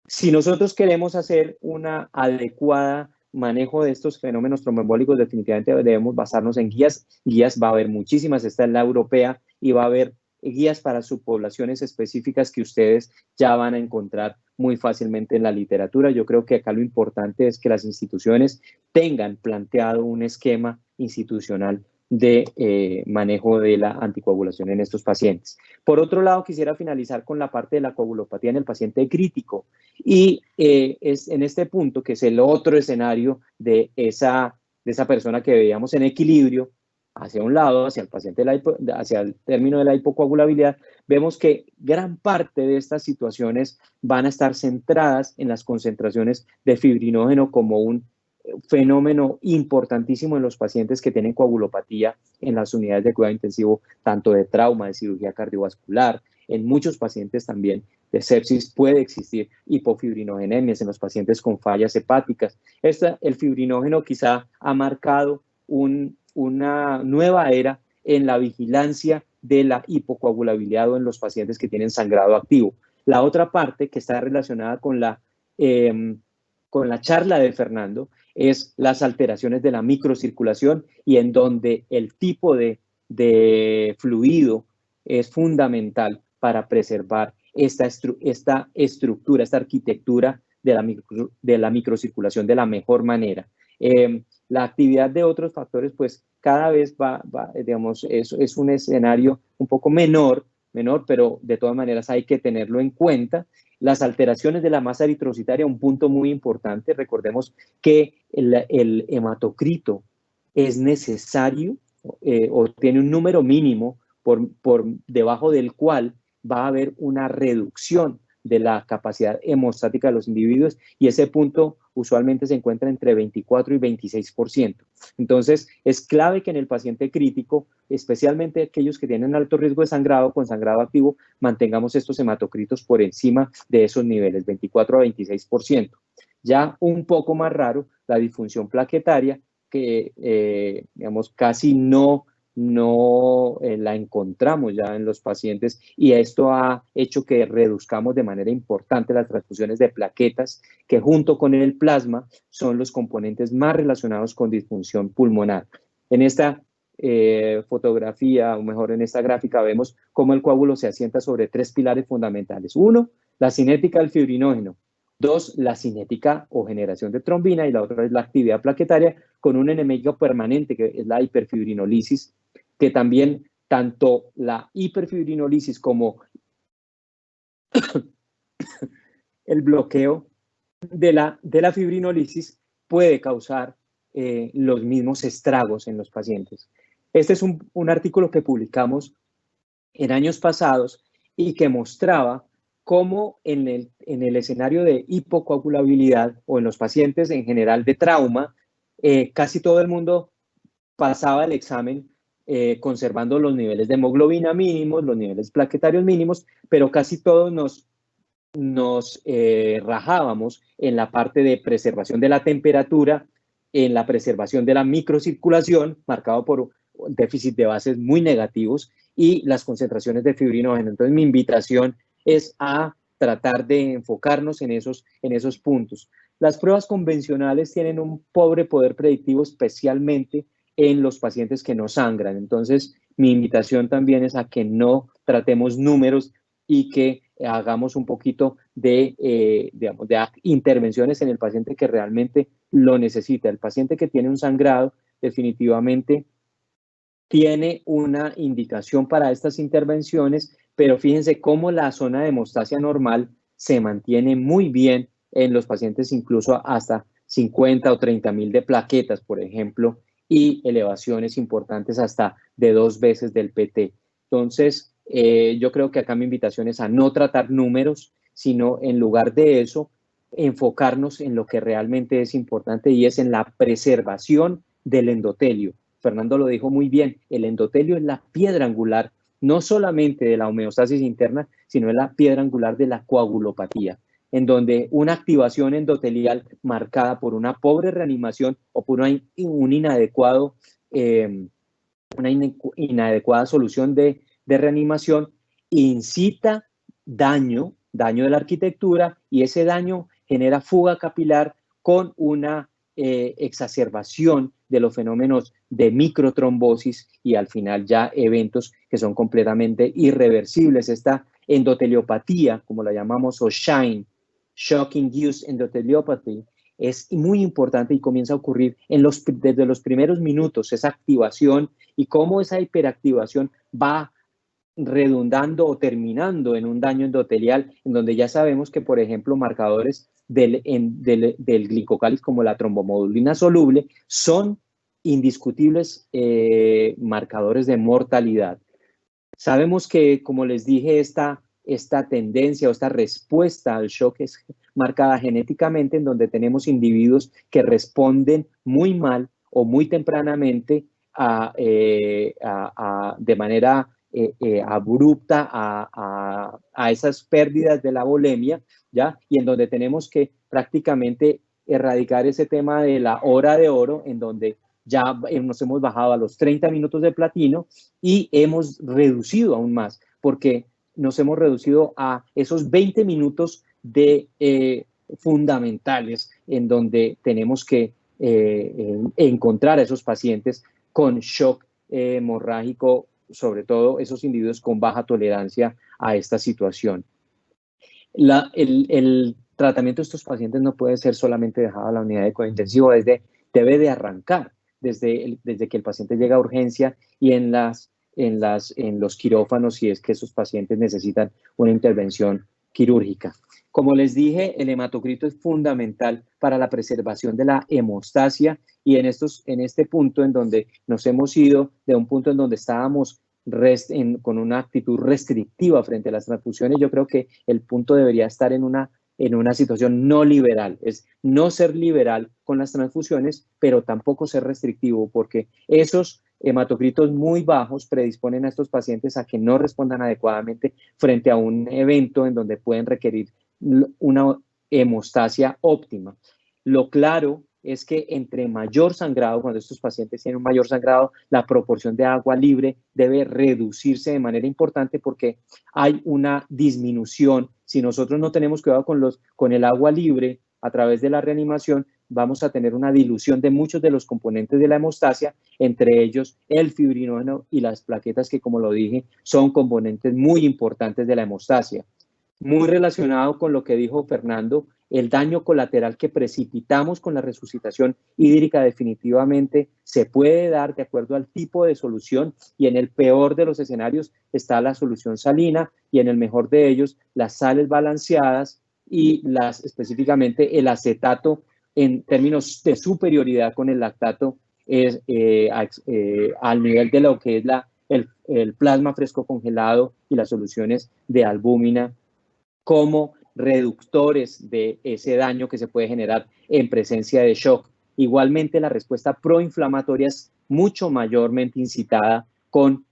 Si nosotros queremos hacer una adecuada manejo de estos fenómenos tromboembólicos, definitivamente debemos basarnos en guías. Guías va a haber muchísimas, esta es la europea, y va a haber guías para subpoblaciones específicas que ustedes ya van a encontrar muy fácilmente en la literatura. Yo creo que acá lo importante es que las instituciones tengan planteado un esquema institucional de manejo de la anticoagulación en estos pacientes. Por otro lado, quisiera finalizar con la parte de la coagulopatía en el paciente crítico, y es en este punto que es el otro escenario de esa persona que veíamos en equilibrio hacia un lado, hacia el paciente hacia el término de la hipocoagulabilidad. Vemos que gran parte de estas situaciones van a estar centradas en las concentraciones de fibrinógeno como un fenómeno importantísimo en los pacientes que tienen coagulopatía en las unidades de cuidado intensivo, tanto de trauma, de cirugía cardiovascular. En muchos pacientes también de sepsis puede existir hipofibrinogénemias en los pacientes con fallas hepáticas. El fibrinógeno quizá ha marcado una nueva era en la vigilancia de la hipocoagulabilidad en los pacientes que tienen sangrado activo. La otra parte que está relacionada con la charla de Fernando es las alteraciones de la microcirculación, y en donde el tipo de fluido es fundamental para preservar esta estructura, esta arquitectura de la microcirculación de la mejor manera. La actividad de otros factores, pues cada vez digamos, es un escenario un poco menor, pero de todas maneras hay que tenerlo en cuenta. Las alteraciones de la masa eritrocitaria, un punto muy importante. Recordemos que el hematocrito es necesario o tiene un número mínimo por debajo del cual va a haber una reducción de la capacidad hemostática de los individuos, y ese punto usualmente se encuentra entre 24 y 26%. Entonces, es clave que en el paciente crítico, especialmente aquellos que tienen alto riesgo de sangrado con sangrado activo, mantengamos estos hematocritos por encima de esos niveles, 24 a 26%. Ya un poco más raro, la disfunción plaquetaria, que digamos casi no la encontramos ya en los pacientes, y esto ha hecho que reduzcamos de manera importante las transfusiones de plaquetas, que junto con el plasma son los componentes más relacionados con disfunción pulmonar. En esta fotografía, o mejor en esta gráfica, vemos cómo el coágulo se asienta sobre tres pilares fundamentales. Uno, la cinética del fibrinógeno. Dos, la cinética o generación de trombina, y la otra es la actividad plaquetaria con un enemigo permanente, que es la hiperfibrinolisis, que también tanto la hiperfibrinolisis como el bloqueo de la fibrinolisis puede causar los mismos estragos en los pacientes. Este es un artículo que publicamos en años pasados y que mostraba cómo en el escenario de hipocoagulabilidad o en los pacientes en general de trauma, casi todo el mundo pasaba el examen conservando los niveles de hemoglobina mínimos, los niveles plaquetarios mínimos, pero casi todos nos rajábamos en la parte de preservación de la temperatura, en la preservación de la microcirculación, marcado por déficit de bases muy negativos y las concentraciones de fibrinógeno. Entonces, mi invitación es a tratar de enfocarnos en esos puntos. Las pruebas convencionales tienen un pobre poder predictivo, especialmente en los pacientes que no sangran. Entonces, mi invitación también es a que no tratemos números y que hagamos un poquito de intervenciones en el paciente que realmente lo necesita. El paciente que tiene un sangrado definitivamente tiene una indicación para estas intervenciones, pero fíjense cómo la zona de hemostasia normal se mantiene muy bien en los pacientes incluso hasta 50 o 30.000 de plaquetas, por ejemplo, y elevaciones importantes hasta de 2 veces del PT. Entonces, yo creo que acá mi invitación es a no tratar números, sino en lugar de eso, enfocarnos en lo que realmente es importante y es en la preservación del endotelio. Fernando lo dijo muy bien, el endotelio es la piedra angular, no solamente de la homeostasis interna, sino es la piedra angular de la coagulopatía, en donde una activación endotelial marcada por una pobre reanimación o por una inadecuada solución de reanimación incita daño de la arquitectura, y ese daño genera fuga capilar con una exacerbación de los fenómenos de microtrombosis y al final ya eventos que son completamente irreversibles. Esta endoteliopatía, como la llamamos, o SHINE, Shock Induced Endotheliopathy, es muy importante y comienza a ocurrir desde los primeros minutos, esa activación y cómo esa hiperactivación va redundando o terminando en un daño endotelial, en donde ya sabemos que, por ejemplo, marcadores del glicocáliz como la trombomodulina soluble son indiscutibles marcadores de mortalidad. Sabemos que, como les dije, esta tendencia o esta respuesta al shock es marcada genéticamente, en donde tenemos individuos que responden muy mal o muy tempranamente de manera abrupta a esas pérdidas de la volemia, ¿ya? Y en donde tenemos que prácticamente erradicar ese tema de la hora de oro, en donde ya nos hemos bajado a los 30 minutos de platino y hemos reducido aún más, porque nos hemos reducido a esos 20 minutos de fundamentales, en donde tenemos que encontrar a esos pacientes con shock hemorrágico, sobre todo esos individuos con baja tolerancia a esta situación. El tratamiento de estos pacientes no puede ser solamente dejado a la unidad de cuidado intensivo, debe de arrancar desde que el paciente llega a urgencia y en los quirófanos, si es que esos pacientes necesitan una intervención quirúrgica. Como les dije, el hematocrito es fundamental para la preservación de la hemostasia, y en este punto en donde nos hemos ido de un punto en donde estábamos con una actitud restrictiva frente a las transfusiones, yo creo que el punto debería estar en una situación no liberal, es no ser liberal con las transfusiones, pero tampoco ser restrictivo, porque esos hematocritos muy bajos predisponen a estos pacientes a que no respondan adecuadamente frente a un evento en donde pueden requerir una hemostasia óptima. Lo claro es que entre mayor sangrado, cuando estos pacientes tienen un mayor sangrado, la proporción de agua libre debe reducirse de manera importante, porque hay una disminución. Si nosotros no tenemos cuidado con el agua libre a través de la reanimación, vamos a tener una dilución de muchos de los componentes de la hemostasia, entre ellos el fibrinógeno y las plaquetas, que, como lo dije, son componentes muy importantes de la hemostasia. Muy relacionado con lo que dijo Fernando, el daño colateral que precipitamos con la resucitación hídrica definitivamente se puede dar de acuerdo al tipo de solución, y en el peor de los escenarios está la solución salina, y en el mejor de ellos las sales balanceadas y específicamente el acetato en términos de superioridad con el lactato es al nivel de lo que es el plasma fresco congelado y las soluciones de albúmina como reductores de ese daño que se puede generar en presencia de shock. Igualmente, la respuesta proinflamatoria es mucho mayormente incitada con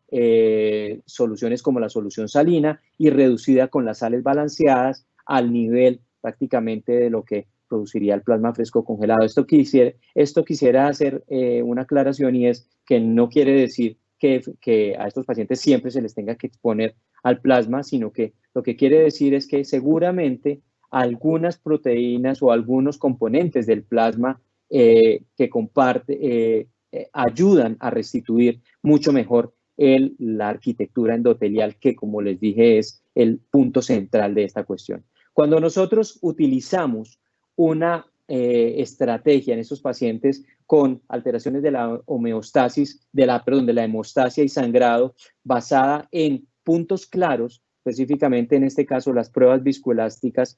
soluciones como la solución salina y reducida con las sales balanceadas al nivel prácticamente de lo que produciría el plasma fresco congelado. Esto quisiera hacer una aclaración, y es que no quiere decir que a estos pacientes siempre se les tenga que exponer al plasma, sino que lo que quiere decir es que seguramente algunas proteínas o algunos componentes del plasma que comparte ayudan a restituir mucho mejor la arquitectura endotelial, que, como les dije, es el punto central de esta cuestión. Cuando nosotros utilizamos una estrategia en estos pacientes con alteraciones de la homeostasis, de la hemostasia y sangrado, basada en puntos claros, específicamente en este caso las pruebas viscoelásticas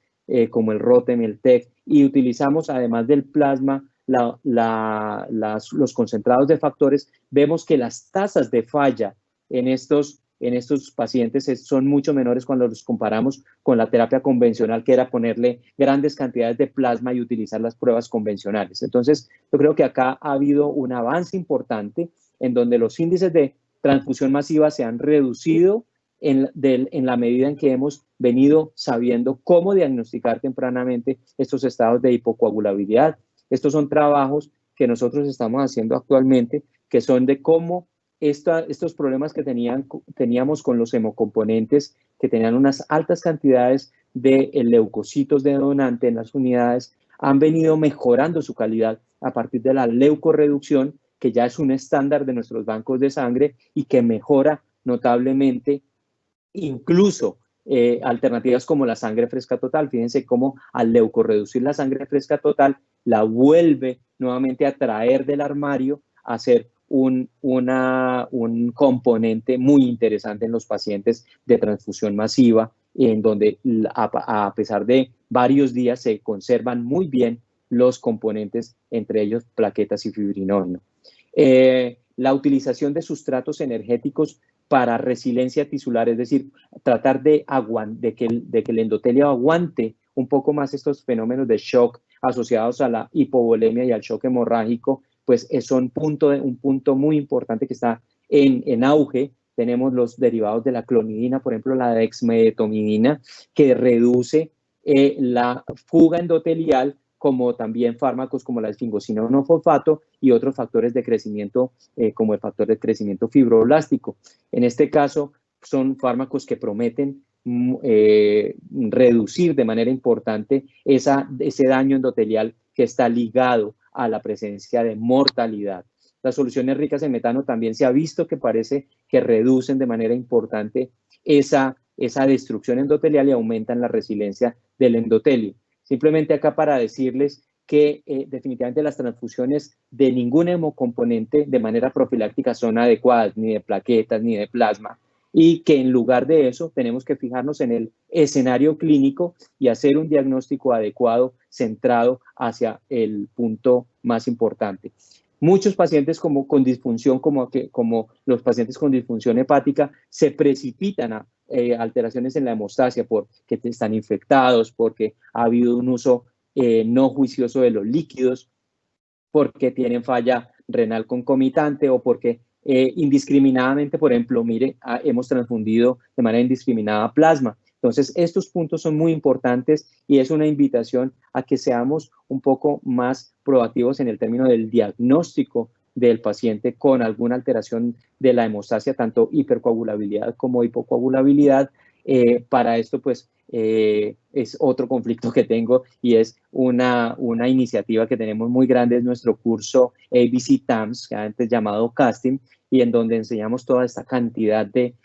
como el ROTEM, el TEC, y utilizamos además del plasma los concentrados de factores, vemos que las tasas de falla en estos pacientes son mucho menores cuando los comparamos con la terapia convencional, que era ponerle grandes cantidades de plasma y utilizar las pruebas convencionales. Entonces, yo creo que acá ha habido un avance importante en donde los índices de transfusión masiva se han reducido en la medida en que hemos venido sabiendo cómo diagnosticar tempranamente estos estados de hipocoagulabilidad. Estos son trabajos que nosotros estamos haciendo actualmente, que son de cómo estos problemas que teníamos con los hemocomponentes, que tenían unas altas cantidades de leucocitos de donante en las unidades, han venido mejorando su calidad a partir de la leucorreducción, que ya es un estándar de nuestros bancos de sangre y que mejora notablemente incluso alternativas como la sangre fresca total. Fíjense cómo al leucorreducir la sangre fresca total, la vuelve nuevamente a traer del armario a ser un componente muy interesante en los pacientes de transfusión masiva, en donde a pesar de varios días se conservan muy bien los componentes, entre ellos plaquetas y fibrinógeno. La utilización de sustratos energéticos para resiliencia tisular, es decir, tratar de que el endotelio aguante un poco más estos fenómenos de shock asociados a la hipovolemia y al shock hemorrágico, pues son un punto muy importante que está en auge. Tenemos los derivados de la clonidina, por ejemplo, la dexmedetomidina, que reduce la fuga endotelial, como también fármacos como la esfingosina-1-fosfato y otros factores de crecimiento, como el factor de crecimiento fibroblástico. En este caso, son fármacos que prometen reducir de manera importante ese daño endotelial que está ligado a la presencia de mortalidad. Las soluciones ricas en metano también se ha visto que parece que reducen de manera importante esa destrucción endotelial y aumentan la resiliencia del endotelio. Simplemente acá para decirles que definitivamente las transfusiones de ningún hemocomponente de manera profiláctica son adecuadas, ni de plaquetas, ni de plasma, y que en lugar de eso tenemos que fijarnos en el escenario clínico y hacer un diagnóstico adecuado centrado hacia el punto más importante. Muchos pacientes con disfunción, como los pacientes con disfunción hepática, se precipitan a alteraciones en la hemostasia porque están infectados, porque ha habido un uso no juicioso de los líquidos, porque tienen falla renal concomitante o porque indiscriminadamente, por ejemplo, hemos transfundido de manera indiscriminada plasma. Entonces, estos puntos son muy importantes y es una invitación a que seamos un poco más proactivos en el término del diagnóstico del paciente con alguna alteración de la hemostasia, tanto hipercoagulabilidad como hipocoagulabilidad. Para esto, pues, es otro conflicto que tengo y es una iniciativa que tenemos muy grande, es nuestro curso ABC TAMS, antes llamado CASTIM, y en donde enseñamos toda esta cantidad de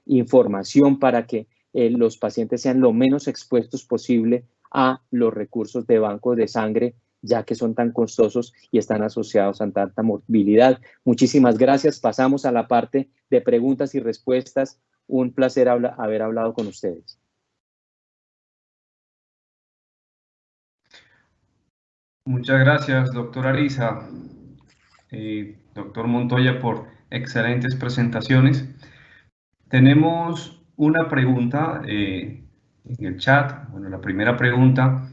información para que los pacientes sean lo menos expuestos posible a los recursos de bancos de sangre, ya que son tan costosos y están asociados a tanta morbilidad. Muchísimas gracias. Pasamos a la parte de preguntas y respuestas. Un placer haber hablado con ustedes. Muchas gracias, doctor Ariza y doctor Montoya, por excelentes presentaciones. Tenemos una pregunta en el chat. Bueno, la primera pregunta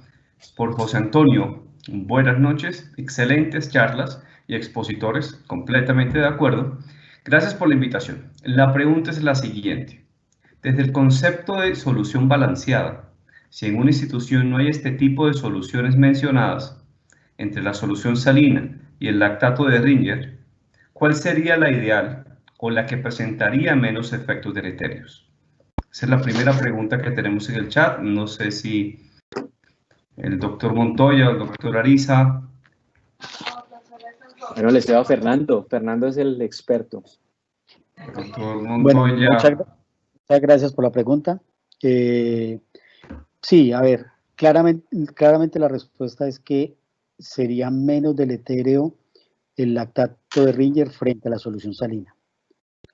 por José Antonio. Buenas noches, excelentes charlas y expositores, completamente de acuerdo. Gracias por la invitación. La pregunta es la siguiente. Desde el concepto de solución balanceada, Si en una institución no hay este tipo de soluciones mencionadas, entre la solución salina y el lactato de Ringer, ¿cuál sería la ideal o la que presentaría menos efectos deleterios? Esa es la primera pregunta que tenemos en el chat. No sé si el doctor Montoya o el doctor Ariza. Bueno, le cedo a Fernando. Fernando es el experto. Doctor Montoya. Bueno, muchas gracias por la pregunta. Sí, a ver, claramente la respuesta es que sería menos deleterio el lactato de Ringer frente a la solución salina.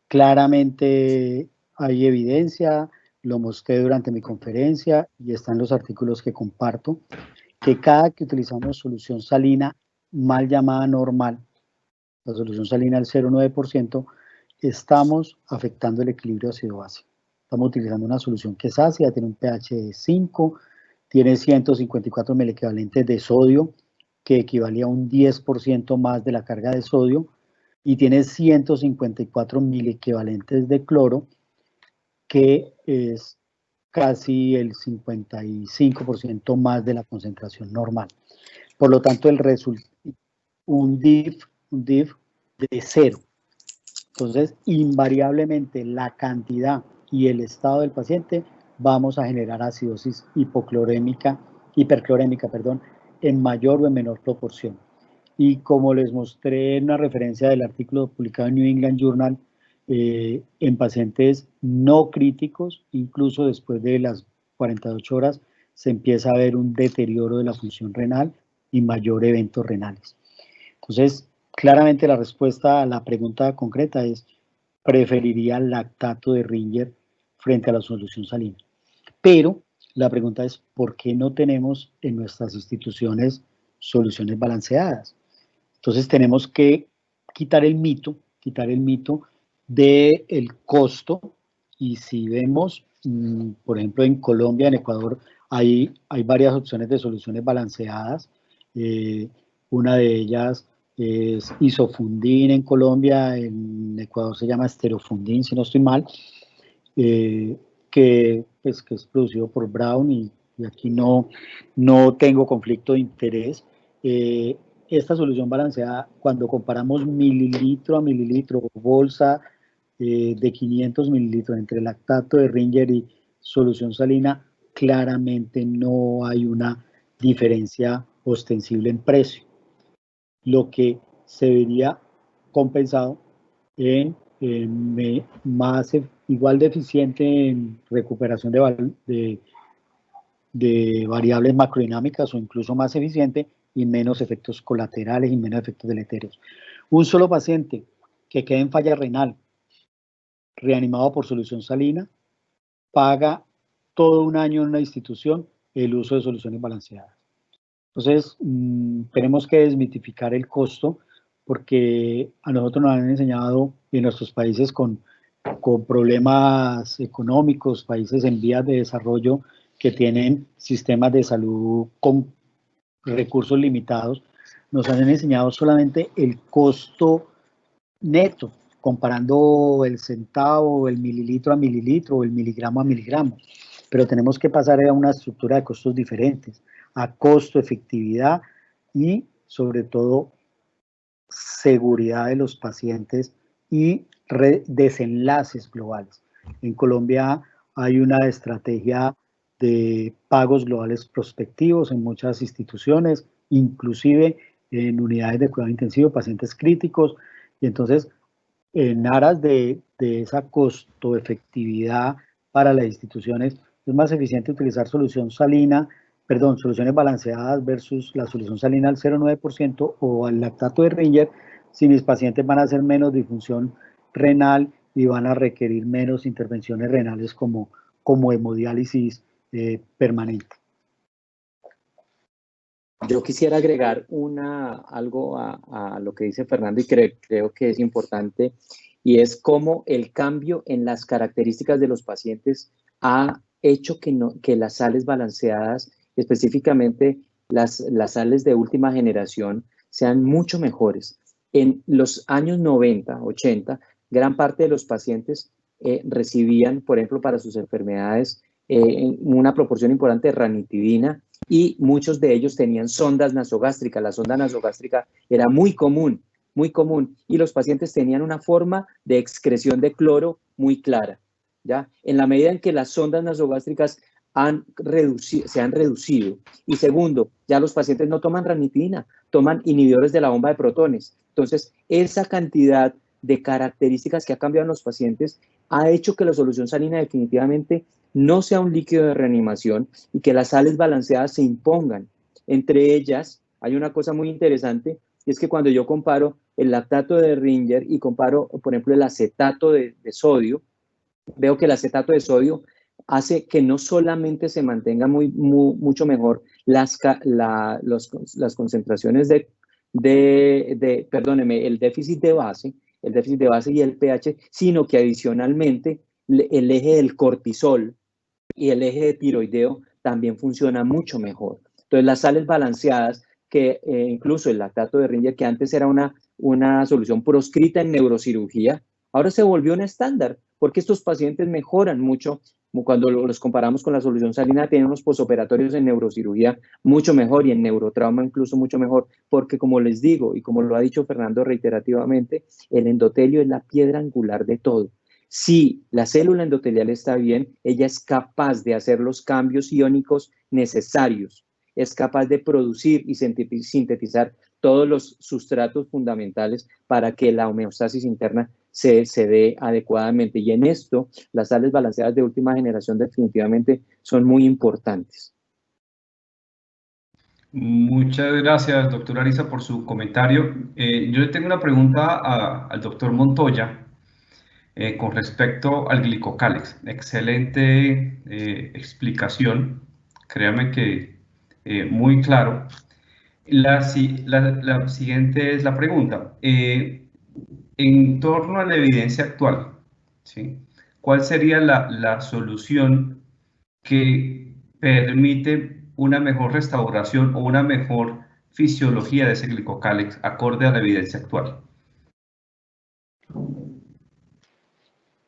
Claramente hay evidencia, lo mostré durante mi conferencia y están los artículos que comparto, que cada que utilizamos solución salina, mal llamada normal, la solución salina al 0,9%, estamos afectando el equilibrio ácido-base. Estamos utilizando una solución que es ácida, tiene un pH de 5, tiene 154 miliequivalentes de sodio, que equivalía a un 10% más de la carga de sodio, y tiene 154 miliequivalentes de cloro, que es casi el 55% más de la concentración normal. Por lo tanto, un DIF de 0. Entonces, invariablemente la cantidad y el estado del paciente vamos a generar acidosis hiperclorémica, en mayor o en menor proporción. Y como les mostré en una referencia del artículo publicado en New England Journal, en pacientes no críticos, incluso después de las 48 horas, se empieza a ver un deterioro de la función renal y mayor eventos renales. Entonces, claramente la respuesta a la pregunta concreta es: preferiría el lactato de Ringer frente a la solución salina. Pero la pregunta es, ¿por qué no tenemos en nuestras instituciones soluciones balanceadas? Entonces tenemos que quitar el mito del costo, y si vemos, por ejemplo, en Colombia, en Ecuador, hay varias opciones de soluciones balanceadas. Una de ellas es isofundin en Colombia, en Ecuador se llama esterofundin, si no estoy mal, que es producido por Brown, y aquí no tengo conflicto de interés. Esta solución balanceada, cuando comparamos mililitro a mililitro, bolsa de 500 mililitros entre lactato de Ringer y solución salina, claramente no hay una diferencia ostensible en precio, lo que se vería compensado en igual de eficiente en recuperación de variables macrodinámicas, o incluso más eficiente, y menos efectos colaterales y menos efectos deleterios. Un solo paciente que quede en falla renal reanimado por solución salina paga todo un año en una institución el uso de soluciones balanceadas. Entonces, tenemos que desmitificar el costo, porque a nosotros nos han enseñado en nuestros países con problemas económicos, países en vías de desarrollo que tienen sistemas de salud con recursos limitados, nos han enseñado solamente el costo neto, comparando el centavo, el mililitro a mililitro, o el miligramo a miligramo. Pero tenemos que pasar a una estructura de costos diferentes, a costo, efectividad y, sobre todo, seguridad de los pacientes y desenlaces globales. En Colombia hay una estrategia de pagos globales prospectivos en muchas instituciones, inclusive en unidades de cuidado intensivo, pacientes críticos, y entonces, en aras de esa costo-efectividad para las instituciones, es más eficiente utilizar soluciones balanceadas versus la solución salina al 0,9% o al lactato de Ringer, si mis pacientes van a hacer menos disfunción renal y van a requerir menos intervenciones renales como hemodiálisis permanente. Yo quisiera agregar algo a lo que dice Fernando, y creo que es importante, y es cómo el cambio en las características de los pacientes ha hecho que las sales balanceadas, específicamente las sales de última generación, sean mucho mejores. En los años 90, 80, gran parte de los pacientes recibían, por ejemplo, para sus enfermedades una proporción importante de ranitidina, y muchos de ellos tenían sondas nasogástricas. La sonda nasogástrica era muy común, y los pacientes tenían una forma de excreción de cloro muy clara, ¿ya? En la medida en que las sondas nasogástricas se han reducido, y segundo, ya los pacientes no toman ranitidina, toman inhibidores de la bomba de protones. Entonces, esa cantidad de características que ha cambiado en los pacientes ha hecho que la solución salina definitivamente no sea un líquido de reanimación y que las sales balanceadas se impongan. Entre ellas, hay una cosa muy interesante, y es que cuando yo comparo el lactato de Ringer y comparo, por ejemplo, el acetato de sodio, veo que el acetato de sodio hace que no solamente se mantenga mucho mejor las concentraciones perdóneme, el déficit de base y el pH, sino que adicionalmente el eje del cortisol y el eje de tiroideo también funciona mucho mejor. Entonces, las sales balanceadas, que incluso el lactato de Ringer, que antes era una solución proscrita en neurocirugía, ahora se volvió un estándar, porque estos pacientes mejoran mucho. Cuando los comparamos con la solución salina, tienen unos posoperatorios en neurocirugía mucho mejor, y en neurotrauma incluso mucho mejor, porque, como les digo, y como lo ha dicho Fernando reiterativamente, el endotelio es la piedra angular de todo. Si la célula endotelial está bien, ella es capaz de hacer los cambios iónicos necesarios, es capaz de producir y sintetizar todos los sustratos fundamentales para que la homeostasis interna se dé adecuadamente. Y en esto, las sales balanceadas de última generación definitivamente son muy importantes. Muchas gracias, doctora Arisa, por su comentario. Yo le tengo una pregunta al doctor Montoya con respecto al glicocálex. Excelente explicación, créame que muy claro. La siguiente es la pregunta. En torno a la evidencia actual, ¿sí? ¿Cuál sería la solución que permite una mejor restauración o una mejor fisiología de ese glicocálex acorde a la evidencia actual?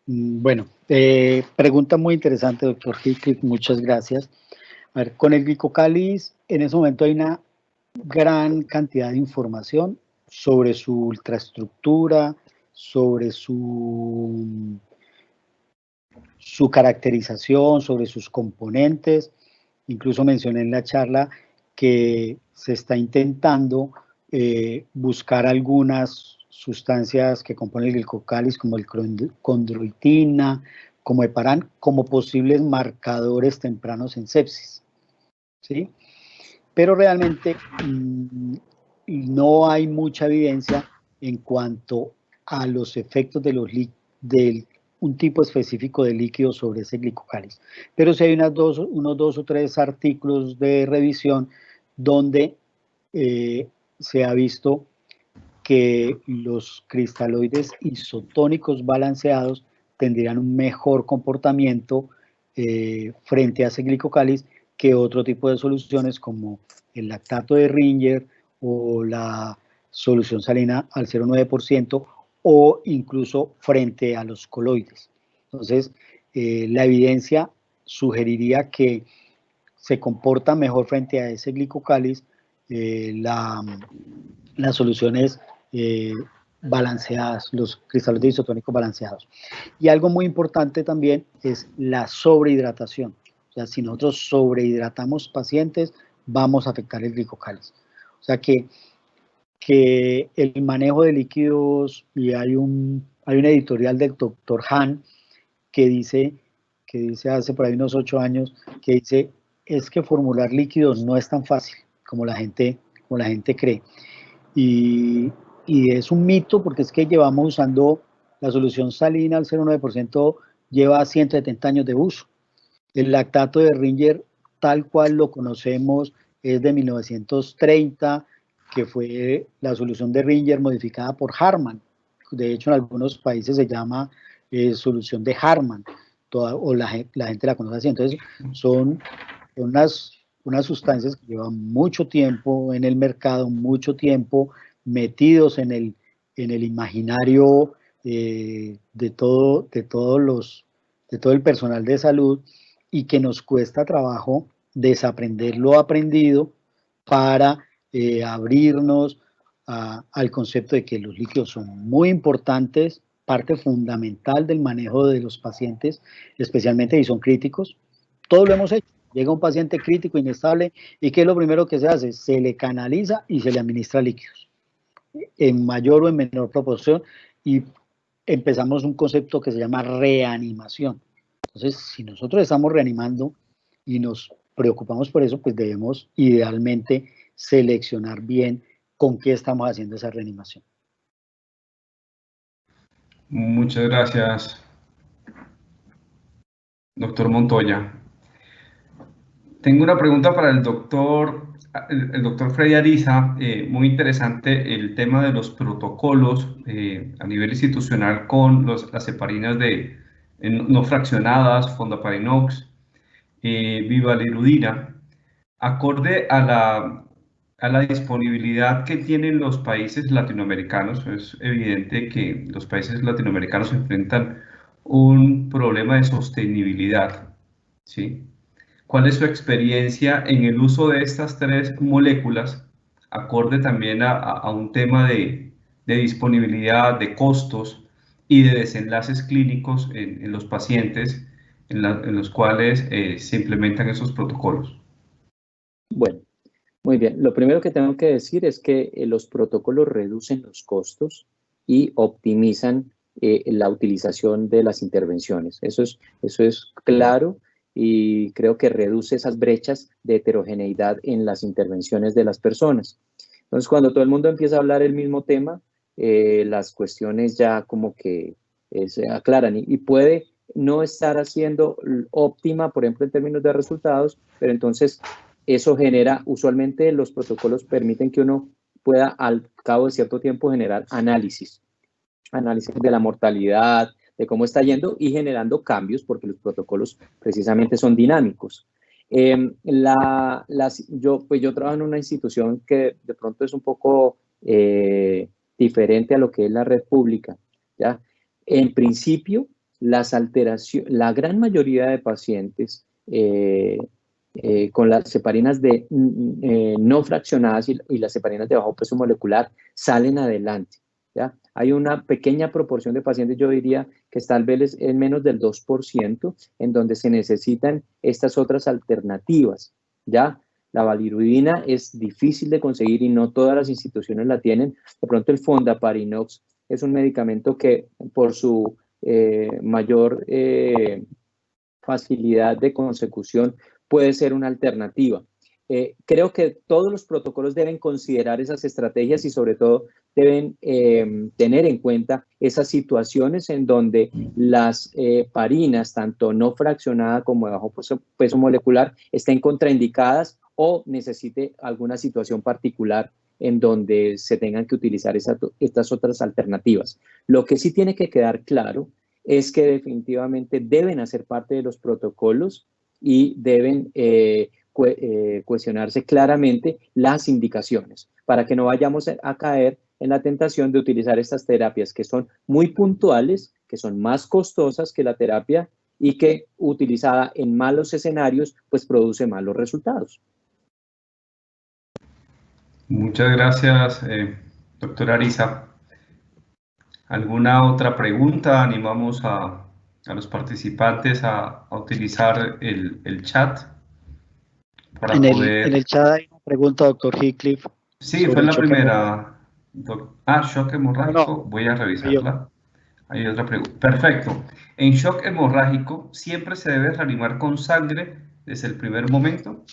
Bueno, pregunta muy interesante, doctor Hickey, muchas gracias. A ver, con el glicocáliz, en ese momento hay una gran cantidad de información sobre su ultraestructura, sobre su caracterización, sobre sus componentes. Incluso mencioné en la charla que se está intentando buscar algunas sustancias que componen el glicocáliz, como el condroitina, como heparan, como posibles marcadores tempranos en sepsis, ¿sí? Pero realmente no hay mucha evidencia en cuanto a los efectos de un tipo específico de líquido sobre ese glicocáliz. Pero sí hay unos dos o tres artículos de revisión donde se ha visto que los cristaloides isotónicos balanceados tendrían un mejor comportamiento frente a ese glicocáliz que otro tipo de soluciones como el lactato de Ringer o la solución salina al 0,9%, o incluso frente a los coloides. Entonces, la evidencia sugeriría que se comporta mejor frente a ese glicocáliz las soluciones balanceadas, los cristaloides isotónicos balanceados. Y algo muy importante también es la sobrehidratación. O sea, si nosotros sobrehidratamos pacientes, vamos a afectar el glicocáliz. O sea que el manejo de líquidos, y hay una editorial del doctor Han que dice hace por ahí unos 8 años, que dice, es que formular líquidos no es tan fácil como la gente cree. Y es un mito, porque es que llevamos usando la solución salina al 0,9%, lleva 170 años de uso. El lactato de Ringer, tal cual lo conocemos, es de 1930, que fue la solución de Ringer modificada por Harman. De hecho, en algunos países se llama solución de Harman, o la gente la conoce así. Entonces, son unas sustancias que llevan mucho tiempo en el mercado, mucho tiempo metidos en el imaginario de todo el personal de salud, y que nos cuesta trabajo desaprender lo aprendido para abrirnos al concepto de que los líquidos son muy importantes, parte fundamental del manejo de los pacientes, especialmente si son críticos. Todo lo hemos hecho. Llega un paciente crítico, inestable, ¿y qué es lo primero que se hace? Se le canaliza y se le administra líquidos, en mayor o en menor proporción, y empezamos un concepto que se llama reanimación. Entonces, si nosotros estamos reanimando y nos preocupamos por eso, pues debemos idealmente seleccionar bien con qué estamos haciendo esa reanimación. Muchas gracias, doctor Montoya. Tengo una pregunta para el doctor Freddy Ariza. Muy interesante el tema de los protocolos a nivel institucional con las heparinas no fraccionadas, fondaparinux, vivalirudina, acorde a la disponibilidad que tienen los países latinoamericanos. Es evidente que los países latinoamericanos enfrentan un problema de sostenibilidad, ¿sí? ¿Cuál es su experiencia en el uso de estas tres moléculas, acorde también a un tema de disponibilidad, de costos y de desenlaces clínicos en los pacientes en los cuales se implementan esos protocolos? Bueno, muy bien. Lo primero que tengo que decir es que los protocolos reducen los costos y optimizan la utilización de las intervenciones. Eso es claro, y creo que reduce esas brechas de heterogeneidad en las intervenciones de las personas. Entonces, cuando todo el mundo empieza a hablar el mismo tema, las cuestiones ya como que se aclaran, y puede no estar haciendo óptima, por ejemplo, en términos de resultados, pero entonces eso genera, usualmente los protocolos permiten que uno pueda al cabo de cierto tiempo generar análisis de la mortalidad, de cómo está yendo, y generando cambios, porque los protocolos precisamente son dinámicos. Yo trabajo en una institución que de pronto es un poco diferente a lo que es la red pública, ¿ya? En principio, la gran mayoría de pacientes con las heparinas no fraccionadas y las heparinas de bajo peso molecular salen adelante, ¿ya? Hay una pequeña proporción de pacientes, yo diría que tal vez es menos del 2%, en donde se necesitan estas otras alternativas, ¿ya? La valirudina es difícil de conseguir y no todas las instituciones la tienen. De pronto el fondaparinux es un medicamento que por su mayor facilidad de consecución puede ser una alternativa. Creo que todos los protocolos deben considerar esas estrategias y sobre todo deben tener en cuenta esas situaciones en donde las heparinas, tanto no fraccionada como de bajo peso molecular, estén contraindicadas o necesite alguna situación particular en donde se tengan que utilizar estas otras alternativas. Lo que sí tiene que quedar claro es que definitivamente deben hacer parte de los protocolos y deben cuestionarse claramente las indicaciones para que no vayamos a caer en la tentación de utilizar estas terapias que son muy puntuales, que son más costosas que la terapia y que utilizada en malos escenarios pues produce malos resultados. Muchas gracias, doctora Ariza. ¿Alguna otra pregunta? Animamos a los participantes a utilizar el chat para poder... En el chat hay una pregunta, doctor Heathcliff. Sí, fue la primera. Shock hemorrágico. No, voy a revisarla. Hay otra pregunta. Perfecto. En shock hemorrágico, ¿siempre se debe reanimar con sangre desde el primer momento?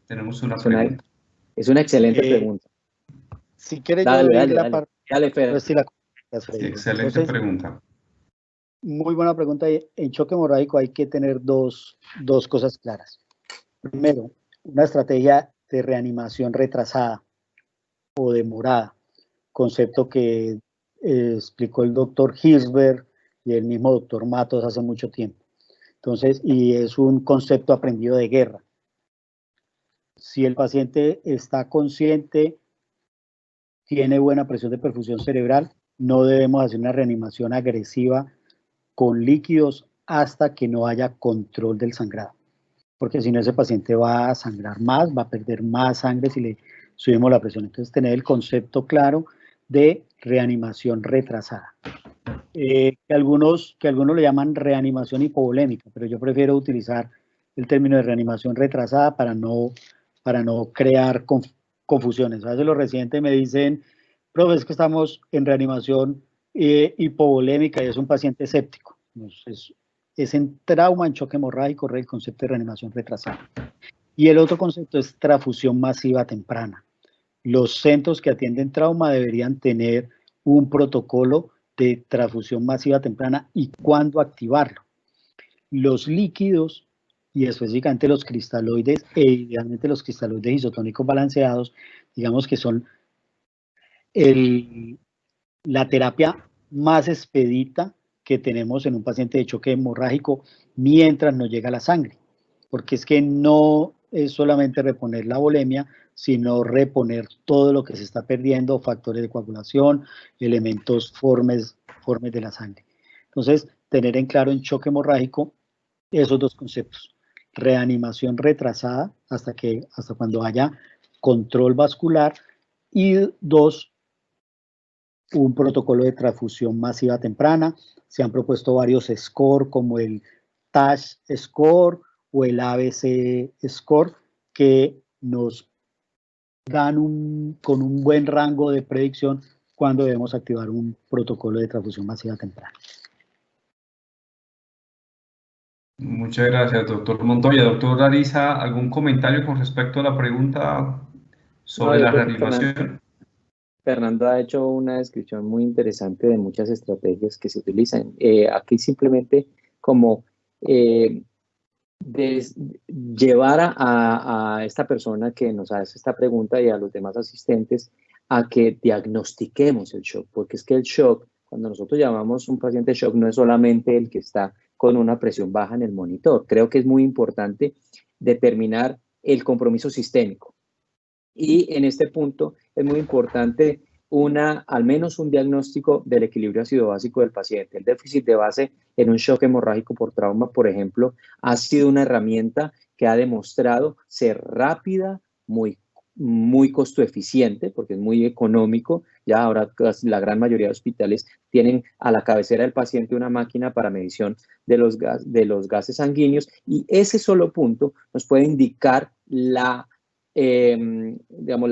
Tenemos una pregunta. Es una excelente pregunta. Si quieres, dale, Fer. Sí, excelente pregunta. Muy buena pregunta. En shock hemorrágico hay que tener dos cosas claras. Primero, una estrategia de reanimación retrasada o demorada, concepto que explicó el doctor Hirschberg y el mismo doctor Matos hace mucho tiempo. Entonces, y es un concepto aprendido de guerra. Si el paciente está consciente, tiene buena presión de perfusión cerebral, no debemos hacer una reanimación agresiva con líquidos hasta que no haya control del sangrado, porque si no ese paciente va a sangrar más, va a perder más sangre si le subimos la presión. Entonces, tener el concepto claro de reanimación retrasada. Que algunos le llaman reanimación hipovolémica, pero yo prefiero utilizar el término de reanimación retrasada para no crear confusiones. A veces los residentes me dicen, profe, es que estamos en reanimación hipovolémica y es un paciente séptico. Es en trauma, en choque hemorrágico, el concepto de reanimación retrasada. Y el otro concepto es transfusión masiva temprana. Los centros que atienden trauma deberían tener un protocolo de transfusión masiva temprana y cuándo activarlo. Los líquidos, y específicamente los cristaloides, e idealmente los cristaloides isotónicos balanceados, digamos que son la terapia más expedita que tenemos en un paciente de choque hemorrágico mientras no llega la sangre, porque es que no es solamente reponer la volemia, sino reponer todo lo que se está perdiendo, factores de coagulación, elementos formes de la sangre. Entonces, tener en claro en choque hemorrágico esos dos conceptos: reanimación retrasada hasta cuando haya control vascular, y dos, un protocolo de transfusión masiva temprana. Se han propuesto varios score como el TASH score o el ABC score, que nos dan con un buen rango de predicción cuando debemos activar un protocolo de transfusión masiva temprana. Muchas gracias, doctor Montoya. Doctor Ariza, ¿algún comentario con respecto a la pregunta sobre la reanimación? Fernando ha hecho una descripción muy interesante de muchas estrategias que se utilizan. Aquí simplemente como llevar a esta persona que nos hace esta pregunta y a los demás asistentes a que diagnostiquemos el shock, porque es que el shock, cuando nosotros llamamos un paciente shock, no es solamente el que está con una presión baja en el monitor. Creo que es muy importante determinar el compromiso sistémico. Y en este punto es muy importante al menos un diagnóstico del equilibrio ácido-básico del paciente. El déficit de base en un shock hemorrágico por trauma, por ejemplo, ha sido una herramienta que ha demostrado ser rápida, muy costo eficiente, porque es muy económico. Ya ahora la gran mayoría de hospitales tienen a la cabecera del paciente una máquina para medición de los gases sanguíneos, y ese solo punto nos puede indicar la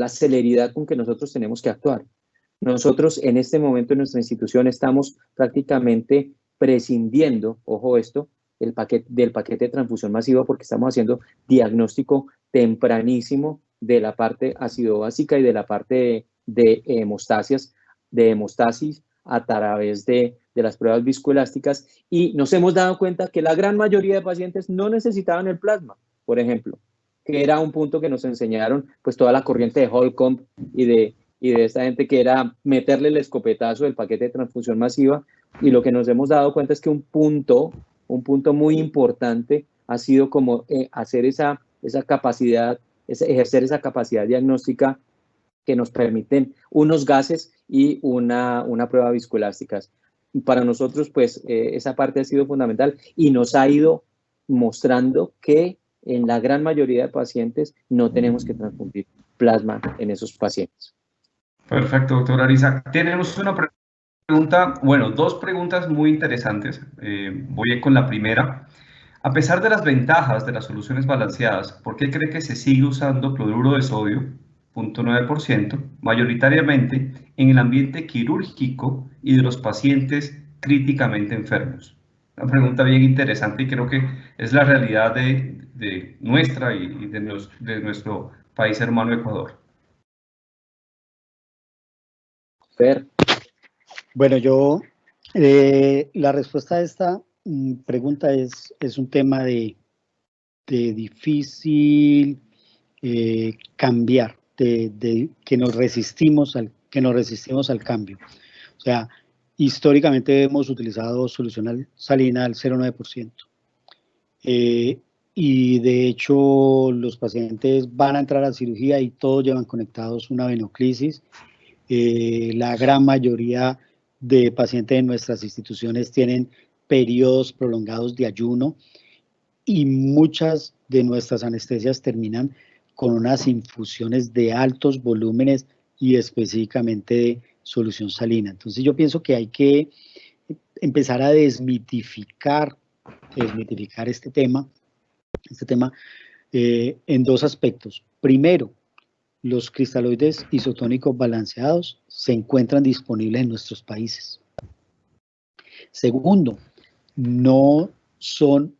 celeridad con que nosotros tenemos que actuar. Nosotros en este momento en nuestra institución estamos prácticamente prescindiendo, ojo esto, del paquete de transfusión masiva, porque estamos haciendo diagnóstico tempranísimo de la parte ácido básica y de la parte de hemostasis a través de las pruebas viscoelásticas, y nos hemos dado cuenta que la gran mayoría de pacientes no necesitaban el plasma, por ejemplo, que era un punto que nos enseñaron pues toda la corriente de Holcomb y de esta gente, que era meterle el escopetazo del paquete de transfusión masiva, y lo que nos hemos dado cuenta es que un punto muy importante ha sido como hacer esa capacidad, ejercer esa capacidad diagnóstica que nos permiten unos gases y una prueba viscoelásticas. Para nosotros pues esa parte ha sido fundamental y nos ha ido mostrando que en la gran mayoría de pacientes no tenemos que transfundir plasma en esos pacientes. Perfecto, doctor Ariza. Tenemos una pregunta, bueno, dos preguntas muy interesantes. Voy con la primera. A pesar de las ventajas de las soluciones balanceadas, ¿por qué cree que se sigue usando cloruro de sodio, 0.9%, mayoritariamente en el ambiente quirúrgico y de los pacientes críticamente enfermos? Una pregunta bien interesante y creo que es la realidad de nuestra y de nuestro país hermano Ecuador. Fer. Bueno, la respuesta a esta pregunta es un tema de difícil cambiar, que nos resistimos al cambio. O sea, históricamente hemos utilizado solución salina al 0,9%. Y de hecho los pacientes van a entrar a cirugía y todos llevan conectados una venoclisis. La gran mayoría de pacientes en nuestras instituciones tienen periodos prolongados de ayuno y muchas de nuestras anestesias terminan con unas infusiones de altos volúmenes y específicamente de solución salina. Entonces yo pienso que hay que empezar a desmitificar este tema en dos aspectos. Primero, los cristaloides isotónicos balanceados se encuentran disponibles en nuestros países. Segundo, no son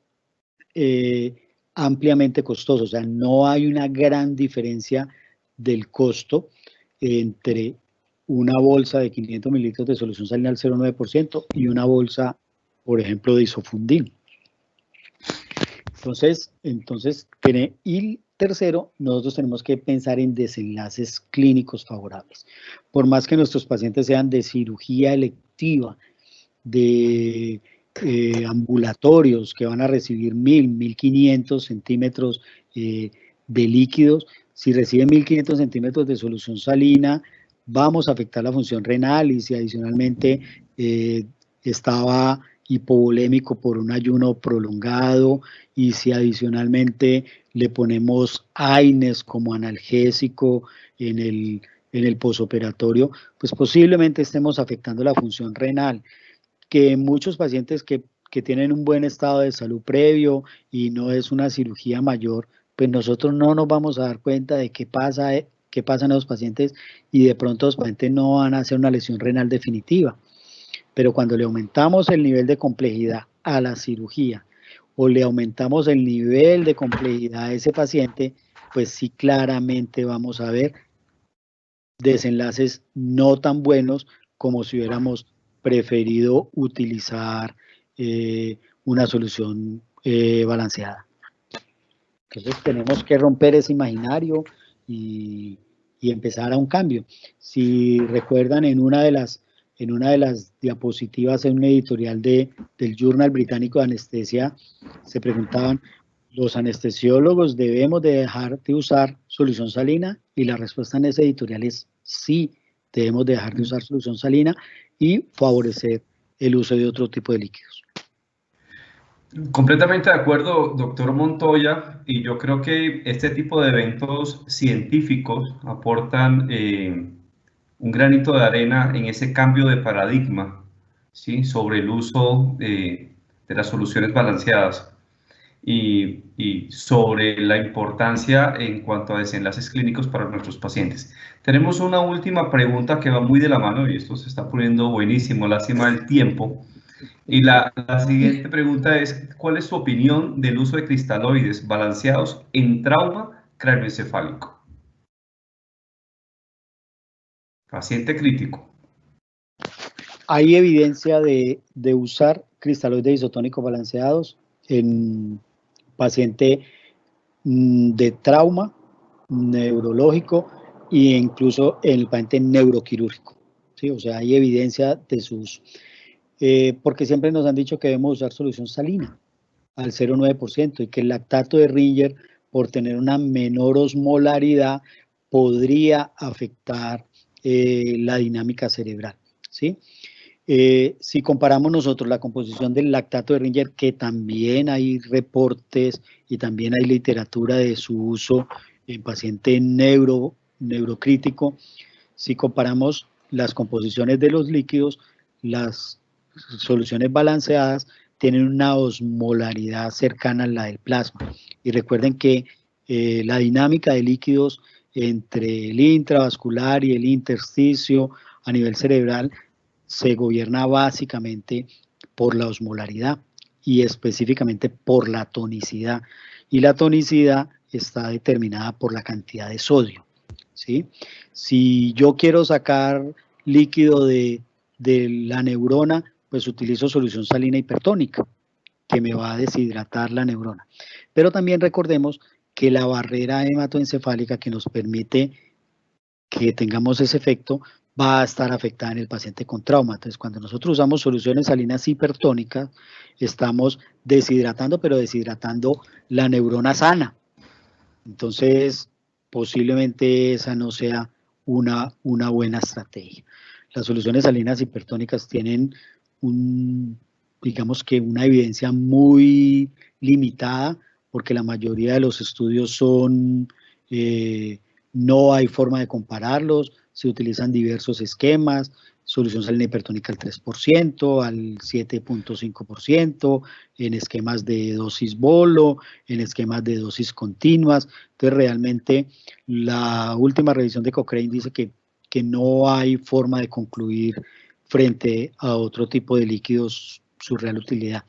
ampliamente costosos, o sea, no hay una gran diferencia del costo entre una bolsa de 500 mililitros de solución salina al 0,9% y una bolsa, por ejemplo, de isofundil. Entonces, y tercero, nosotros tenemos que pensar en desenlaces clínicos favorables. Por más que nuestros pacientes sean de cirugía electiva, de ambulatorios que van a recibir 1.500 centímetros de líquidos, si reciben 1.500 centímetros de solución salina, vamos a afectar la función renal, y si adicionalmente estaba hipovolémico por un ayuno prolongado, y si adicionalmente le ponemos AINES como analgésico en el posoperatorio, pues posiblemente estemos afectando la función renal, que muchos pacientes que tienen un buen estado de salud previo y no es una cirugía mayor, pues nosotros no nos vamos a dar cuenta de qué pasa en los pacientes, y de pronto los pacientes no van a hacer una lesión renal definitiva. Pero cuando le aumentamos el nivel de complejidad a la cirugía o le aumentamos el nivel de complejidad a ese paciente, pues sí, claramente vamos a ver desenlaces no tan buenos como si hubiéramos preferido utilizar una solución balanceada. Entonces tenemos que romper ese imaginario y empezar a un cambio. Si recuerdan, en una de las diapositivas en un editorial del Journal Británico de Anestesia, se preguntaban, ¿los anestesiólogos debemos de dejar de usar solución salina? Y la respuesta en ese editorial es sí, debemos de dejar de usar solución salina y favorecer el uso de otro tipo de líquidos. Completamente de acuerdo, doctor Montoya, y yo creo que este tipo de eventos científicos aportan un granito de arena en ese cambio de paradigma, ¿sí?, sobre el uso de las soluciones balanceadas y sobre la importancia en cuanto a desenlaces clínicos para nuestros pacientes. Tenemos una última pregunta que va muy de la mano, y esto se está poniendo buenísimo, lástima el tiempo. Y la siguiente pregunta es, ¿cuál es su opinión del uso de cristaloides balanceados en trauma cráneoencefálico? Paciente crítico. Hay evidencia de usar cristaloides isotónicos balanceados en paciente de trauma neurológico e incluso en el paciente neuroquirúrgico, ¿sí? O sea, hay evidencia de su uso. Porque siempre nos han dicho que debemos usar solución salina al 0,9% y que el lactato de Ringer, por tener una menor osmolaridad, podría afectar la dinámica cerebral, ¿sí? Si comparamos nosotros la composición del lactato de Ringer, que también hay reportes y también hay literatura de su uso en paciente neurocrítico, si comparamos las composiciones de los líquidos, las soluciones balanceadas tienen una osmolaridad cercana a la del plasma. Y recuerden que la dinámica de líquidos entre el intravascular y el intersticio a nivel cerebral se gobierna básicamente por la osmolaridad y específicamente por la tonicidad. Y la tonicidad está determinada por la cantidad de sodio, ¿sí? Si yo quiero sacar líquido de la neurona, pues utilizo solución salina hipertónica, que me va a deshidratar la neurona. Pero también recordemos que la barrera hematoencefálica que nos permite que tengamos ese efecto va a estar afectada en el paciente con trauma. Entonces, cuando nosotros usamos soluciones salinas hipertónicas, estamos deshidratando, pero deshidratando la neurona sana. Entonces, posiblemente esa no sea una buena estrategia. Las soluciones salinas hipertónicas tienen digamos que una evidencia muy limitada, porque la mayoría de los estudios son, no hay forma de compararlos, se utilizan diversos esquemas, solución salina hipertónica al 3%, al 7.5%, en esquemas de dosis bolo, en esquemas de dosis continuas. Entonces, realmente, la última revisión de Cochrane dice que no hay forma de concluir frente a otro tipo de líquidos su real utilidad.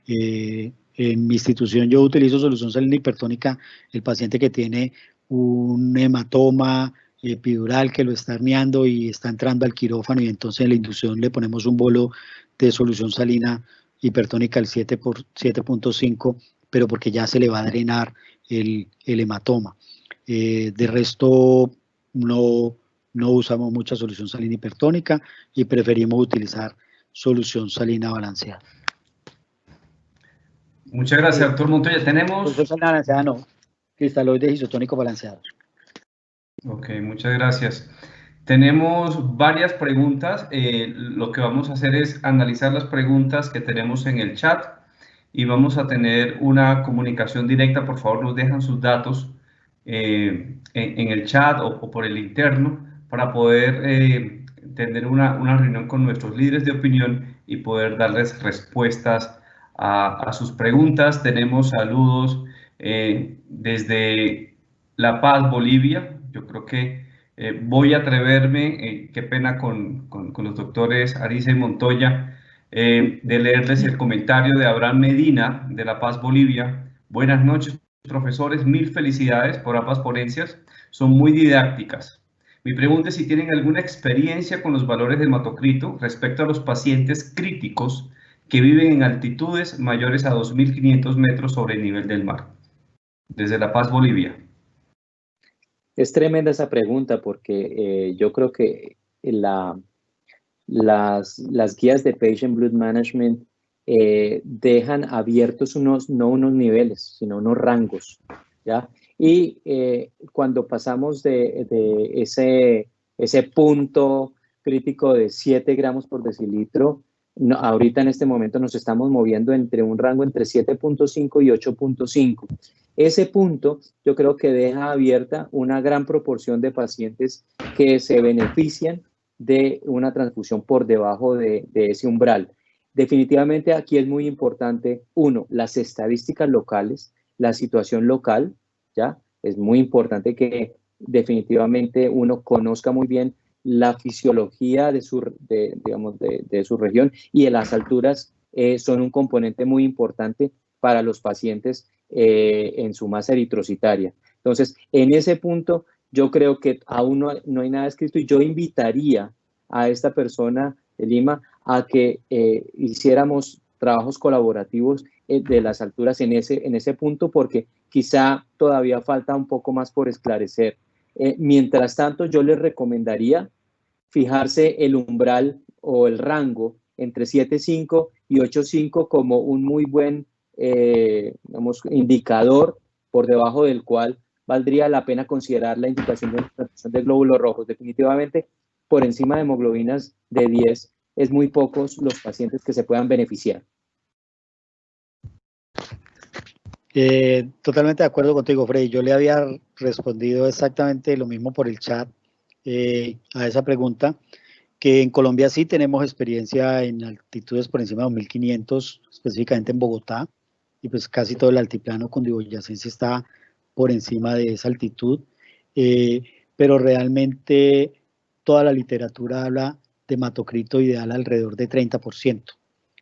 En mi institución yo utilizo solución salina hipertónica, el paciente que tiene un hematoma epidural que lo está herniando y está entrando al quirófano, y entonces en la inducción le ponemos un bolo de solución salina hipertónica al 7.5, pero porque ya se le va a drenar el hematoma. De resto, no usamos mucha solución salina hipertónica y preferimos utilizar solución salina balanceada. Muchas gracias, doctor Montoya. Tenemos... Solución salina balanceada no, cristaloides isotónicos balanceados. Ok, muchas gracias. Tenemos varias preguntas. Lo que vamos a hacer es analizar las preguntas que tenemos en el chat y vamos a tener una comunicación directa. Por favor, nos dejan sus datos en el chat o por el interno para poder tener una reunión con nuestros líderes de opinión y poder darles respuestas a sus preguntas. Tenemos saludos desde La Paz, Bolivia. Yo creo que voy a atreverme, qué pena con los doctores Ariza y Montoya, de leerles el comentario de Abraham Medina, de La Paz, Bolivia. Buenas noches, profesores, mil felicidades por ambas ponencias, son muy didácticas. Mi pregunta es si tienen alguna experiencia con los valores de hematocrito respecto a los pacientes críticos que viven en altitudes mayores a 2.500 metros sobre el nivel del mar. Desde La Paz, Bolivia. Es tremenda esa pregunta porque yo creo que las guías de Patient Blood Management dejan abiertos no unos niveles, sino unos rangos, ¿ya? Y cuando pasamos de ese punto crítico de 7 gramos por decilitro, ahorita en este momento nos estamos moviendo entre un rango entre 7.5 y 8.5. Ese punto yo creo que deja abierta una gran proporción de pacientes que se benefician de una transfusión por debajo de ese umbral. Definitivamente aquí es muy importante, uno, las estadísticas locales, la situación local, ¿ya? Es muy importante que definitivamente uno conozca muy bien la fisiología de su región, y en las alturas son un componente muy importante para los pacientes en su masa eritrocitaria. Entonces, en ese punto, yo creo que aún no hay nada escrito, y yo invitaría a esta persona de Lima a que hiciéramos trabajos colaborativos de las alturas en ese punto, porque quizá todavía falta un poco más por esclarecer. Mientras tanto, yo les recomendaría fijarse el umbral o el rango entre 7.5 y 8.5 como un muy buen indicador por debajo del cual valdría la pena considerar la indicación de transfusión de glóbulos rojos. Definitivamente, por encima de hemoglobinas de 10, es muy pocos los pacientes que se puedan beneficiar. Totalmente de acuerdo contigo, Freddy. Yo le había respondido exactamente lo mismo por el chat a esa pregunta, que en Colombia sí tenemos experiencia en altitudes por encima de 2.500, específicamente en Bogotá, y pues casi todo el altiplano cundiboyacense está por encima de esa altitud, pero realmente toda la literatura habla de hematocrito ideal alrededor de 30%,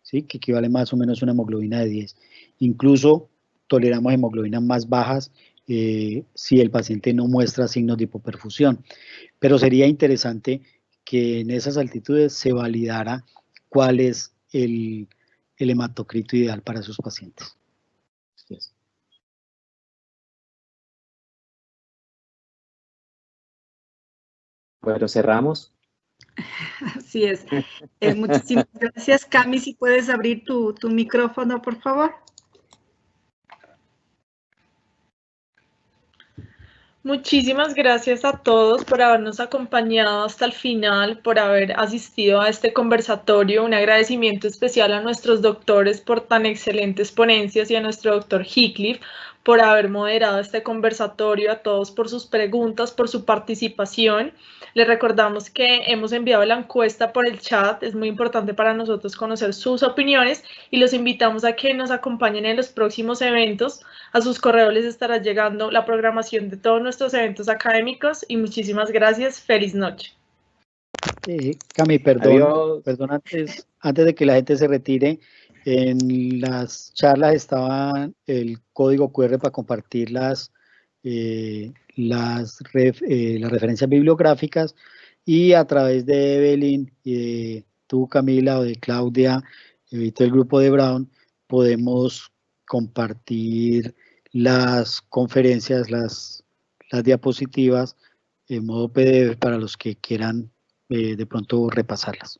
¿sí? Que equivale más o menos a una hemoglobina de 10. Incluso toleramos hemoglobinas más bajas si el paciente no muestra signos de hipoperfusión, pero sería interesante que en esas altitudes se validara cuál es el hematocrito ideal para esos pacientes. Yes. Bueno, cerramos. Así es. Muchísimas gracias. Cami, si puedes abrir tu micrófono, por favor. Muchísimas gracias a todos por habernos acompañado hasta el final, por haber asistido a este conversatorio. Un agradecimiento especial a nuestros doctores por tan excelentes ponencias y a nuestro doctor Heathcliff por haber moderado este conversatorio, a todos por sus preguntas, por su participación. Les recordamos que hemos enviado la encuesta por el chat, es muy importante para nosotros conocer sus opiniones y los invitamos a que nos acompañen en los próximos eventos. A sus correos les estará llegando la programación de todos nuestros eventos académicos y muchísimas gracias. Feliz noche. Cami, perdón, antes de que la gente se retire, en las charlas estaba el código QR para compartir las referencias bibliográficas, y a través de Evelyn y de tú, Camila, o de Claudia y todo el grupo de Brown, podemos compartir las conferencias, las diapositivas en modo PDF para los que quieran de pronto repasarlas.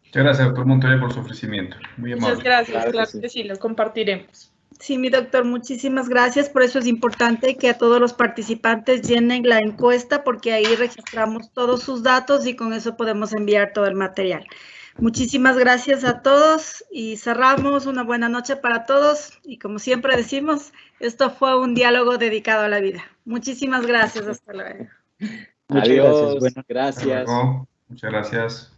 Muchas gracias, doctor Montoya, por su ofrecimiento. Muy amable. Muchas gracias, claro que sí, lo compartiremos. Sí, mi doctor, muchísimas gracias. Por eso es importante que a todos los participantes llenen la encuesta, porque ahí registramos todos sus datos y con eso podemos enviar todo el material. Muchísimas gracias a todos y cerramos. Una buena noche para todos y, como siempre decimos, esto fue un diálogo dedicado a la vida. Muchísimas gracias. Hasta luego. Adiós. Gracias. Muchas gracias.